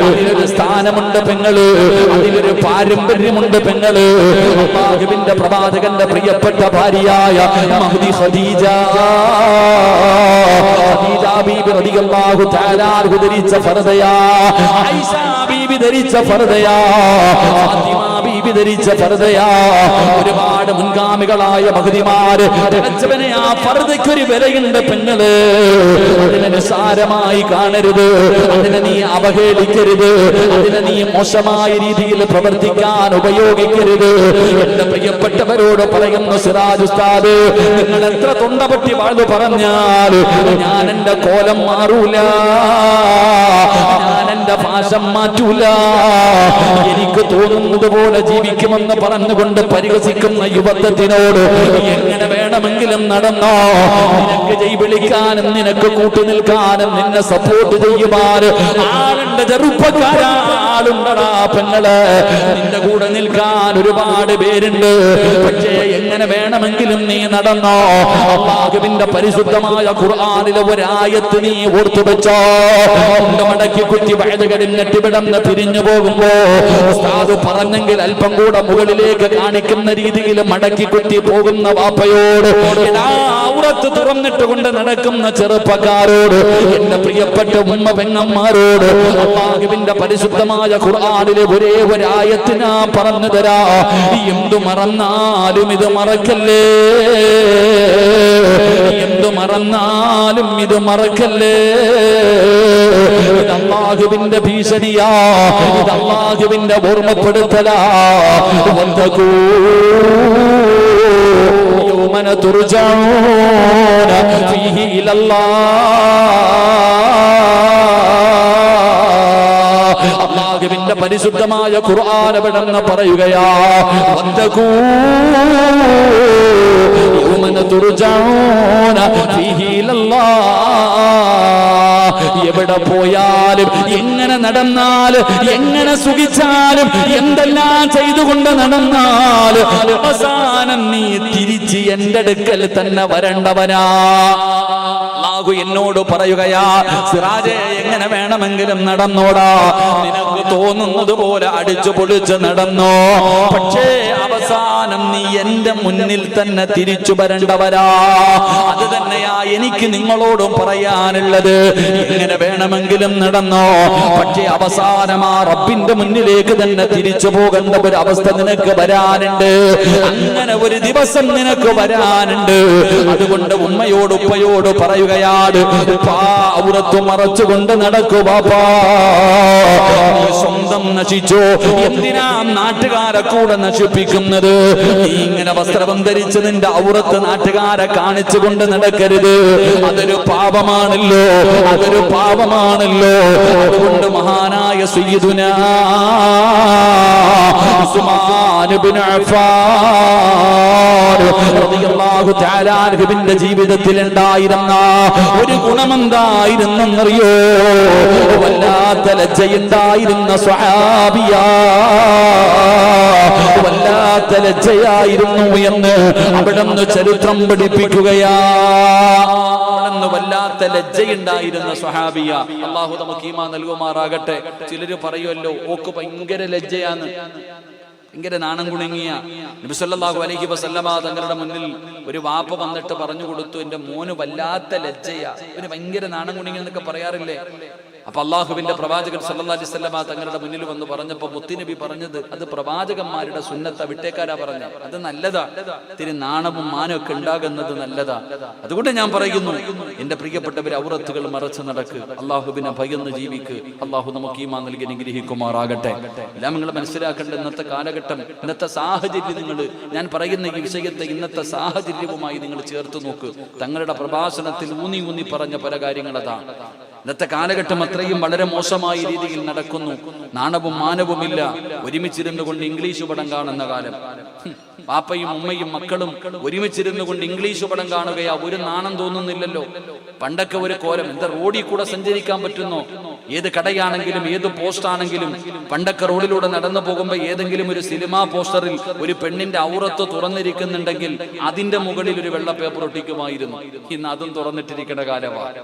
അതിനൊരു സ്ഥാനമുണ്ട് പെങ്ങള്, അതിലൊരു പാരമ്പര്യമുണ്ട് പെങ്ങള്. അല്ലാഹുവിന്റെ പ്രവാചകന്റെ പ്രിയപ്പെട്ട ഭാര്യയായ മഹ്ദി ഖദീജ ബീബി റളിയല്ലാഹു തആല അൻഹ ധരിച്ച ഫർദയാ, ആയിഷ ബീബി ധരിച്ച ഫർദയാ, ഫാത്തിമ ബീബി ബീബി ധരിച്ച പർദയാ. ഒരുപാട് മുൻഗാമികളായ മഹദിമാര് ധരിച്ചവനെ ആ പർദയ്ക്കൊരു വിലയുണ്ട് പെങ്ങള്. അതിനെ നിസ്സാരമായി കാണരുത്, അതിനെ നീ അവഹേളിക്കരുത്, അതിനെ നീ മോശമായ രീതിയിൽ പ്രവർത്തിക്കാൻ ഉപയോഗിക്കരുത്. എന്റെ പ്രിയപ്പെട്ടവരോട് പറയുന്നു സിറാജ് ഉസ്താദ്, നിങ്ങൾ എത്ര തൊണ്ടപൊട്ടി വാഴ്ന്നു പറഞ്ഞാൽ ഞാൻ എന്റെ കോലം മാറൂല, ഞാൻ എന്റെ ഭാഷം മാറ്റൂല, എനിക്ക് തോന്നുന്നത് പോലെ ജീവിക്കുമെന്ന് പറഞ്ഞുകൊണ്ട് പരിഹസിക്കുന്ന യുവത്വത്തിനോട് എങ്ങനെ വേണമെങ്കിലും നടന്നോ. നിനക്ക് ജയ് വിളിക്കാനും നിനക്ക് കൂട്ടുനിൽക്കാനും നിന്നെ സപ്പോർട്ട് ചെയ്യുവാൻ ആളുണ്ട്, ചെറുപ്പക്കാരാ ആളുണ്ടടാ പെങ്ങള്. നിന്റെ കൂടെ നിൽക്കാൻ ഒരുപാട് പേരുണ്ട്. പക്ഷേ എങ്ങനെ വേണമെങ്കിലും നീ നടന്നോ. അല്ലാഹുവിന്റെ പരിശുദ്ധമായ ഖുർആനിലെ ഒരായത്ത് നീ ഓർത്തു വെച്ചോ. മടക്കി കുത്തി വഴുതുകടിഞ്ഞിട്ട് വിടന്ന് പിരിഞ്ഞു പോകുമ്പോ ഉസ്താദ് പറഞ്ഞെങ്കിൽ അല്പം കൂടെ മുകളിലേക്ക് കാണിക്കുന്ന രീതിയിൽ മടക്കി കുത്തി പോകുന്ന വാപ്പയോട്, ഔറത്ത് തുറന്നിട്ട് കൊണ്ട് നടക്കുന്ന ചെറുപ്പക്കാരോട്, എന്റെ പ്രിയപ്പെട്ട ഉമ്മ പെങ്ങന്മാരോട് അല്ലാഹുവിന്റെ പരിശുദ്ധമായ ഖുർആനിലെ ഒരേ ഒരായത്ത് ഞാൻ പറഞ്ഞു തരാ. എന്തു മറന്നാലും ഇത് മറക്കല്ലേ, എന്തു മറന്നാലും ഇത് മറക്കല്ലേ. ഇത് അല്ലാഹുവിന്റെ ഭീഷണിയാ, ഇത് അല്ലാഹുവിന്റെ ഓർമ്മപ്പെടുത്തലാ. വന്തകൂ യൗമന തുർജഊന ഫീഹി ഇലല്ലാഹ്. അല്ലാഹുവിന്റെ പരിശുദ്ധമായ ഖുർആൻ എവിടെന്ന് പറയുകയാ. വന്തകൂ യൗമന തുർജഊന ഫീഹി ഇലല്ലാഹ്. എവിടെ പോയാലും എങ്ങനെ നടന്നാലും എങ്ങനെ സുഖിച്ചാലും എന്തെല്ലാം ചെയ്തുകൊണ്ട് നടന്നാലും അവസാനം നീ തിരിച്ച് എന്റെ അടുക്കൽ തന്നെ വരേണ്ടവനാ. അല്ലാഹു എന്നോട് പറയുകയാ, സിറാജേ എങ്ങനെ വേണമെങ്കിലും നടന്നോടാ, നിനക്ക് തോന്നുന്നത് പോലെ അടിച്ചു പൊളിച്ച് നടന്നോ, പക്ഷേ അവസാനം നീ എന്റെ മുന്നിൽ തന്നെ തിരിച്ചു വരേണ്ടവരാ. അത് തന്നെയാ എനിക്ക് നിങ്ങളോടും പറയാനുള്ളത്. എങ്ങനെ വേണമെങ്കിലും നടന്നോ, പക്ഷേ അവസാനം ആ റബ്ബിന്റെ മുന്നിലേക്ക് തന്നെ തിരിച്ചു പോകേണ്ട ഒരു അവസ്ഥ നിനക്ക് വരാനുണ്ട്. അങ്ങനെ ഒരു ദിവസം നിനക്ക് വരാനുണ്ട്. അതുകൊണ്ട് ഉമ്മയോട് ഉപ്പയോട് പറയുകയാണ്, ഔറത്ത് മറച്ചുകൊണ്ട് നടക്കൂ ബാപ്പാ. നീ സ്വന്തം നശിച്ചോ, എന്തിനാ നാട്ടുകാരെ കൂടെ നശിപ്പിക്കുന്നത്? നീ ഇങ്ങനെ വസ്ത്രം ധരിച്ച് നിന്റെ ഔറത്ത് നാട്ടുകാരെ കാണിച്ചുകൊണ്ട് നടക്കരുത്. അതൊരു പാപമാണല്ലോ, അതൊരു പാപമാണല്ലോ. അതുകൊണ്ട് മഹാനായ സയ്യിദുനാ ഉസ്മാൻ ഇബ്നു അഫ്ഫാൻ റളിയല്ലാഹു തആല അൻഹുവിന്റെ ജീവിതത്തിൽ ഉണ്ടായിരുന്ന ഒരു ഗുണമെന്തായിരുന്നെന്നറിയോ? വല്ലാത്ത ലജ്ജയുണ്ടായിരുന്ന സ്വഹാബിയാ, വല്ലാത്ത ലജ്ജയായിരുന്നു എന്ന് അവിടുന്ന് ചരിത്രം പഠിപ്പിക്കുകയാ. വല്ലാത്ത ലജ്ജയുണ്ടായിരുന്ന സ്വഹാബിയ. അല്ലാഹു നമുക്ക് ഈമാൻ നൽകുമാറാകട്ടെ. ചിലര് പറയുമല്ലോ, ഓക്ക് ഭയങ്കര ലജ്ജയാന്ന്, ഭയങ്കര നാണം കുണുങ്ങിയ. നബി സല്ലല്ലാഹു അലൈഹി വസല്ലമ തങ്ങളുടെ മുന്നിൽ ഒരു വാപ്പ വന്നിട്ട് പറഞ്ഞു കൊടുത്തു, എന്റെ മോന് വല്ലാത്ത ലജ്ജയാ, ഒരു ഭയങ്കര നാണം കുണുങ്ങി എന്നൊക്കെ പറയാറില്ലേ? അപ്പൊ അള്ളാഹുവിന്റെ പ്രവാചകൻ സല്ലല്ലാഹു അലൈഹി വസല്ലമ തങ്ങളുടെ മുന്നിൽ വന്ന് പറഞ്ഞപ്പോ മുത്തുനബി പറഞ്ഞത്, അത് പ്രവാചകന്മാരുടെ സുന്നത്ത, വിട്ടേക്കാരാ പറഞ്ഞു. അത് നല്ലതാ, ഇത്തിരി നാണവും മാനവും ഒക്കെ ഉണ്ടാകുന്നത് നല്ലതാ. അതുകൊണ്ട് ഞാൻ പറയുന്നു, എന്റെ പ്രിയപ്പെട്ടവർ, ഔറത്തുകൾ മറച്ചു നടക്ക്, അള്ളാഹുവിനെ ഭയന്ന് ജീവിക്ക്. അള്ളാഹു നമുക്ക് ഈമാൻ നൽകി അനുഗ്രഹിക്കുമാറാകട്ടെ. എല്ലാം നിങ്ങൾ മനസ്സിലാക്കേണ്ട ഇന്നത്തെ കാലഘട്ടം, ഇന്നത്തെ സാഹചര്യം, നിങ്ങൾ ഞാൻ പറയുന്ന ഈ വിഷയത്തെ ഇന്നത്തെ സാഹചര്യവുമായി നിങ്ങൾ ചേർത്ത് നോക്ക്. തങ്ങളുടെ പ്രഭാഷണത്തിൽ ഊന്നി ഊന്നി പറഞ്ഞ പല കാര്യങ്ങളതാ. ഇന്നത്തെ കാലഘട്ടം അത്രയും വളരെ മോശമായ രീതിയിൽ നടക്കുന്നു. നാണവും മാനവുമില്ല. ഒരുമിച്ചിരുന്നു കൊണ്ട് ഇംഗ്ലീഷ് പടം കാണുന്ന കാലം. പാപ്പയും ഉമ്മയും മക്കളും ഒരുമിച്ചിരുന്നു കൊണ്ട് ഇംഗ്ലീഷ് പടം കാണുകയാ. ഒരു നാണം തോന്നുന്നില്ലല്ലോ. പണ്ടൊക്കെ ഒരു കോലം, എന്താ റോഡിൽ കൂടെ സഞ്ചരിക്കാൻ പറ്റുന്നോ? ഏത് കടയാണെങ്കിലും ഏത് പോസ്റ്റ് ആണെങ്കിലും പണ്ടൊക്കെ റോഡിലൂടെ നടന്നു പോകുമ്പോൾ ഏതെങ്കിലും ഒരു സിനിമാ പോസ്റ്ററിൽ ഒരു പെണ്ണിന്റെ ഔറത്ത് തുറന്നിരിക്കുന്നുണ്ടെങ്കിൽ അതിന്റെ മുകളിൽ ഒരു വെള്ള പേപ്പർ ഒട്ടിക്കുമായിരുന്നു. ഇന്ന് അതും തുറന്നിട്ടിരിക്കുന്ന കാലമാണ്.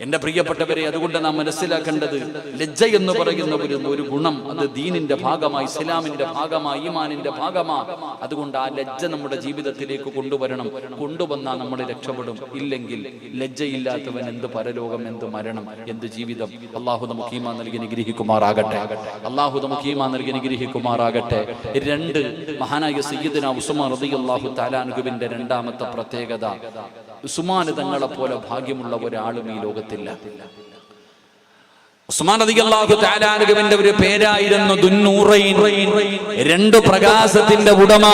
എന്റെ പ്രിയപ്പെട്ടവരെ, അതുകൊണ്ട് നാം മനസ്സിലാക്കേണ്ടത് ലജ്ജ എന്ന് പറയുന്ന ഒരു ഗുണം, അത് ദീനിന്റെ ഭാഗമായി, ഇസ്ലാമിന്റെ ഭാഗമായി, ഈമാനിന്റെ ഭാഗമായി. അതുകൊണ്ട് ആ ലജ്ജ നമ്മുടെ ജീവിതത്തിലേക്ക് കൊണ്ടുവരണം. കൊണ്ടുവന്നാൽ നമ്മൾ രക്ഷപ്പെടും. ഇല്ലെങ്കിൽ ലജ്ജയില്ലാത്തവൻ എന്ത് പരലോകം, എന്ത് മരണം, എന്ത് ജീവിതം. അള്ളാഹു നമുക്ക് ഈമാൻ നൽകി അനുഗ്രഹിക്കുമാറാകട്ടെ. അള്ളാഹു നമുക്ക് ഈമാൻ നൽകി അനുഗ്രഹിക്കുമാറാകട്ടെ. രണ്ട്, മഹാനായ സയ്യിദുനാ ഉസ്മാൻ റളിയല്ലാഹു തആല അൻഹുവിന്റെ രണ്ടാമത്തെ പ്രത്യേകത, ഉസ്മാൻ തങ്ങളെ പോലെ ഭാഗ്യമുള്ള ഒരാളും ഈ ലോകത്തില്ല. ഉസ്മാൻ റളിയല്ലാഹു തആല അൻഹുവിന്റെ ഒരു പേരായിരുന്നു ദുന്നൂറൈൻ, രണ്ട് പ്രകാശത്തിന്റെ ഉടമ.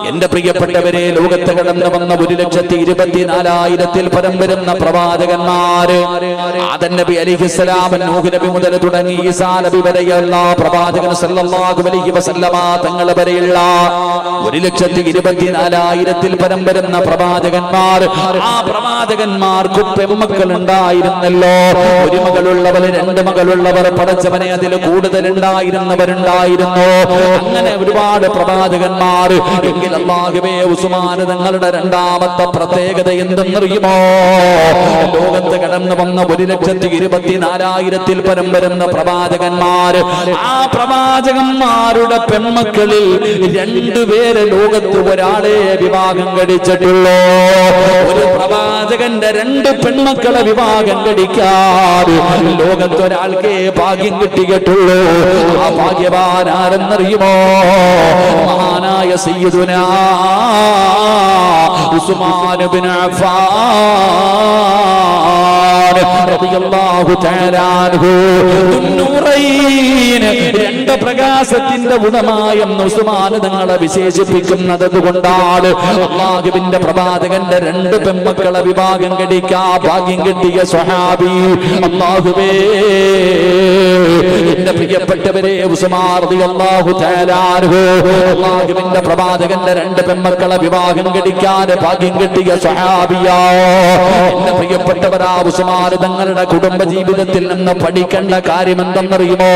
എന്റെ പ്രിയപ്പെട്ടവരെ, ലോകത്ത് കടന്നു വന്ന 1,24,000 പരം വരുന്ന പ്രവാചകന്മാര്, ആദം നബി അലൈഹിസ്സലാം, നൂഹ് നബി മുതൽ തുടങ്ങി ഈസാ നബി വരെയുള്ള പ്രവാചകൻ സല്ലല്ലാഹു അലൈഹി വസല്ലമ തങ്ങൾ വരെയുള്ള 1,24,000 പരം വരുന്ന പ്രവാചകന്മാർ. ആ പ്രവാചകന്മാർക്ക് പെൺമക്കൾ ഉണ്ടായിരുന്നല്ലോ. ഒരു മകളുള്ളവർ, രണ്ട് മകളുള്ളവർ, പടച്ചവനെ അതിൽ കൂടുതൽ ഉണ്ടായിരുന്നവരുണ്ടായിരുന്നു. അങ്ങനെ ഒരുപാട് പ്രവാചകന്മാർ. എങ്കിൽ അല്ലാഹുവേ, ഉസ്മാൻ തങ്ങളുടെ രണ്ടാമത്തെ പ്രത്യേകത എന്തെന്നറിയുമോ? ലോകത്ത് കടന്നു വന്ന 1,24,000 പരം വരുന്ന പ്രവാചകന്മാർ, ആ പ്രവാചകന്മാരുടെ പെൺമക്കളിൽ 2 പേര് ലോകത്ത് ഒരാളെ വിവാഹം കഴിച്ചിട്ടുള്ളൂ. ഒരു പ്രവാചകന്റെ 2 പെൺമക്കളെ വിവാഹം കഴിക്കാറ് ലോകത്തൊരാൾക്കേ ഭാഗ്യം കിട്ടിയിട്ടുള്ളൂ. ആ ഭാഗ്യവാൻ ആരെന്നറിയുമോ? മഹാനായ സയ്യിദുനാ ഉസ്മാൻ ഇബ്നു അഫ്ഫാൻ റളിയല്ലാഹു തആല അൻഹു. ദുന്നൂറൈൻ, 2 പ്രകാശത്തിന്റെ ഉടമയെന്ന് ഉസ്മാൻ തങ്ങളെ വിശേഷിപ്പിക്കുന്നത് കൊണ്ടാണ്. അല്ലാഹുവിന്റെ പ്രവാചകന്റെ 2 പെൺമക്കളെ വിവാഹം കഴിക്കാൻ ഭാഗ്യം കിട്ടിയ സ്വഹാബി. അല്ലാഹുവേ, എന്റെ പ്രിയപ്പെട്ടവരെ, ഉസ്മാൻ റളിയല്ലാഹു തആല അൻഹു അല്ലാഹുവിന്റെ പ്രവാചകന്റെ 2 പെൺമക്കളെ വിവാഹം കഴിക്കാൻ ഭാഗ്യം കിട്ടിയ സ്വഹാബിയാ. എന്റെ പ്രിയപ്പെട്ടവരാ, ഉസ്മാൻ തങ്ങളുടെ കുടുംബ ജീവിതത്തിൽ നിന്ന് പഠിക്കേണ്ട കാര്യം എന്തെന്നറിയുമോ?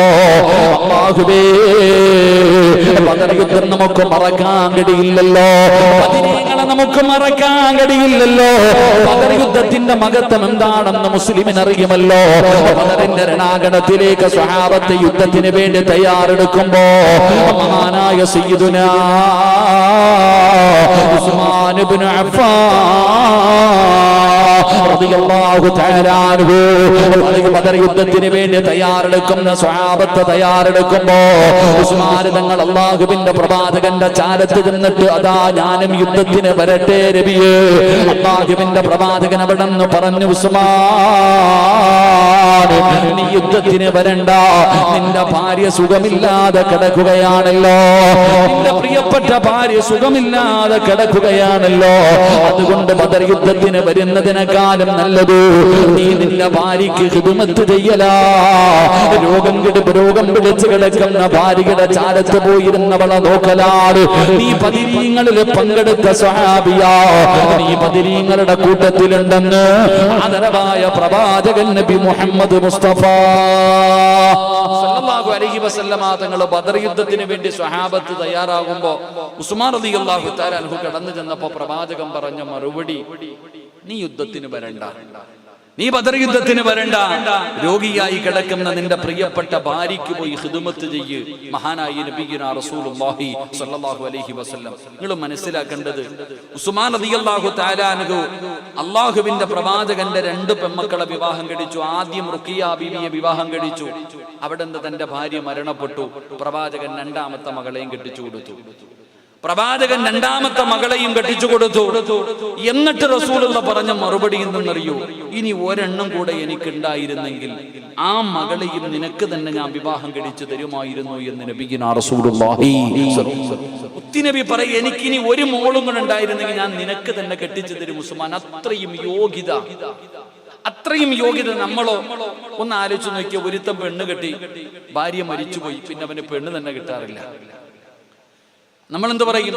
അല്ലാഹുവേ, ബദർ യുദ്ധം നമുക്ക് മറക്കാൻ കഴിയില്ലല്ലോ. ബദരീങ്ങളെ നമുക്ക് മറക്കാൻ കഴിയില്ലല്ലോ. ബദർ യുദ്ധത്തിന്റെ മഹത്വം എന്താണെന്ന് മുസ്ലിമിന് അറിയുമല്ലോ. ബദറിന്റെ രണാങ്കണത്തിലേക്ക് സ്വഹാബത്ത് യുദ്ധത്തിന് വേണ്ടി തയ്യാറെടുക്കുമ്പോ മഹാനായ സയ്യിദുനാ ഉസ്മാൻ ഇബ്നു അഫ്ഫാൻ റളിയല്ലാഹു തആല അൻഹു ബദർ യുദ്ധത്തിന് വേണ്ടി തയ്യാറെടുക്കുന്ന സ്വഹാബത്ത് തയ്യാറെടുക്കുമ്പോ ഉസ്മാൻ തങ്ങൾ അല്ലാഹുവിന്റെ പ്രവാചകന്റെ ചാരത്ത് നിന്നിട്ട്, അതാ ഞാനും യുദ്ധത്തിന് വരട്ടെ നബിയേ. അല്ലാഹുവിന്റെ പ്രവാചകൻ അവിടെ നിന്ന് പറഞ്ഞു, ഉസ്മാൻ, നീ യുദ്ധത്തിന് വരണ്ട. നിന്റെ ഭാര്യ സുഖമില്ലാതെ കിടക്കുകയാണല്ലോ. നിന്റെ പ്രിയപ്പെട്ട ഭാര്യ സുഖമില്ലാതെ കിടക്കുകയാണല്ലോ. അതുകൊണ്ട് ബദർ യുദ്ധത്തിന് വരുന്നതിനേക്കാളും നല്ലത് നീ നിന്റെ ഭാര്യയ്ക്ക് ഖിദ്മത്ത് ചെയ്യലാ. രോഗം പിടിച്ച് കിടക്കുന്ന ഭാര്യയുടെ ചാരത്ത് പോയിരുന്നവളെ നോക്കലാണ്. നീ ബദരീങ്ങളിൽ പങ്കെടുത്ത സ്വഹാബിയാ. നീ ബദരീങ്ങളുടെ കൂട്ടത്തിലുണ്ടെന്ന് ആദരവായ പ്രവാചകൻ നബി മുഹമ്മദ് മുസ്തഫ സല്ലല്ലാഹു അലൈഹി വസല്ലമ തങ്ങൾ ബദർ യുദ്ധത്തിന് വേണ്ടി സ്വഹാബത്ത് തയ്യാറാകുമ്പോ ഉസ്മാൻ റളിയല്ലാഹു തആല അൻഹു കടന്നു ചെന്നപ്പോ പ്രവാചകൻ പറഞ്ഞ മറുപടി, നീ യുദ്ധത്തിന് വരണ്ട, നീ ബദർ യുദ്ധത്തിന് വരണ്ട. രോഗിയായി കിടക്കുന്ന നിന്റെ പ്രിയപ്പെട്ട ഭാര്യയ്ക്ക് പോയി ഖിദ്മത്ത് ചെയ്യ്. മഹാനായ നബിയുനാ റസൂലുള്ളാഹി സ്വല്ലല്ലാഹു അലൈഹി വസല്ലം. നിങ്ങൾ മനസ്സിലാക്കേണ്ടത്, ഉസ്മാൻ റളിയല്ലാഹു തആല അൻഹു അല്ലാഹുവിന്റെ പ്രവാചകന്റെ 2 പെൺമക്കളെ വിവാഹം കഴിച്ചു. ആദ്യം റുഖിയ ബീവിയെ വിവാഹം കഴിച്ചു. അവിടെ നിന്ന് തന്റെ ഭാര്യ മരണപ്പെട്ടു. പ്രവാചകൻ 2ാമത്തെ മകളെയും കെട്ടിച്ചു കൊടുത്തു. പ്രവാചകൻ 2ാമത്തെ മകളെയും കെട്ടിച്ചു കൊടുത്തു. എന്നിട്ട് റസൂലുള്ള പറഞ്ഞ മറുപടി എന്തെന്നറിയോ? ഇനി ഒരെണ്ണം കൂടെ എനിക്കുണ്ടായിരുന്നെങ്കിൽ ആ മകളെയും നിനക്ക് തന്നെ ഞാൻ വിവാഹം കഴിച്ചു തരുമായിരുന്നു എന്ന് നബിയുനാ റസൂലുള്ളാഹി. നബി പറയും, എനിക്കിനി ഒരു മോളും കൂടെ ഉണ്ടായിരുന്നെങ്കിൽ ഞാൻ നിനക്ക് തന്നെ കെട്ടിച്ചു തരും ഉസ്മാൻ. അത്രയും യോഗ്യത നമ്മളോ? ഒന്ന് ആലോചിച്ച് നോക്കിയ, ഒരുത്തം പെണ്ണ് കെട്ടി, ഭാര്യ മരിച്ചുപോയി, പിന്നെ അവന് പെണ്ണ് തന്നെ കിട്ടാറില്ല. നമ്മൾ എന്ത് പറയും?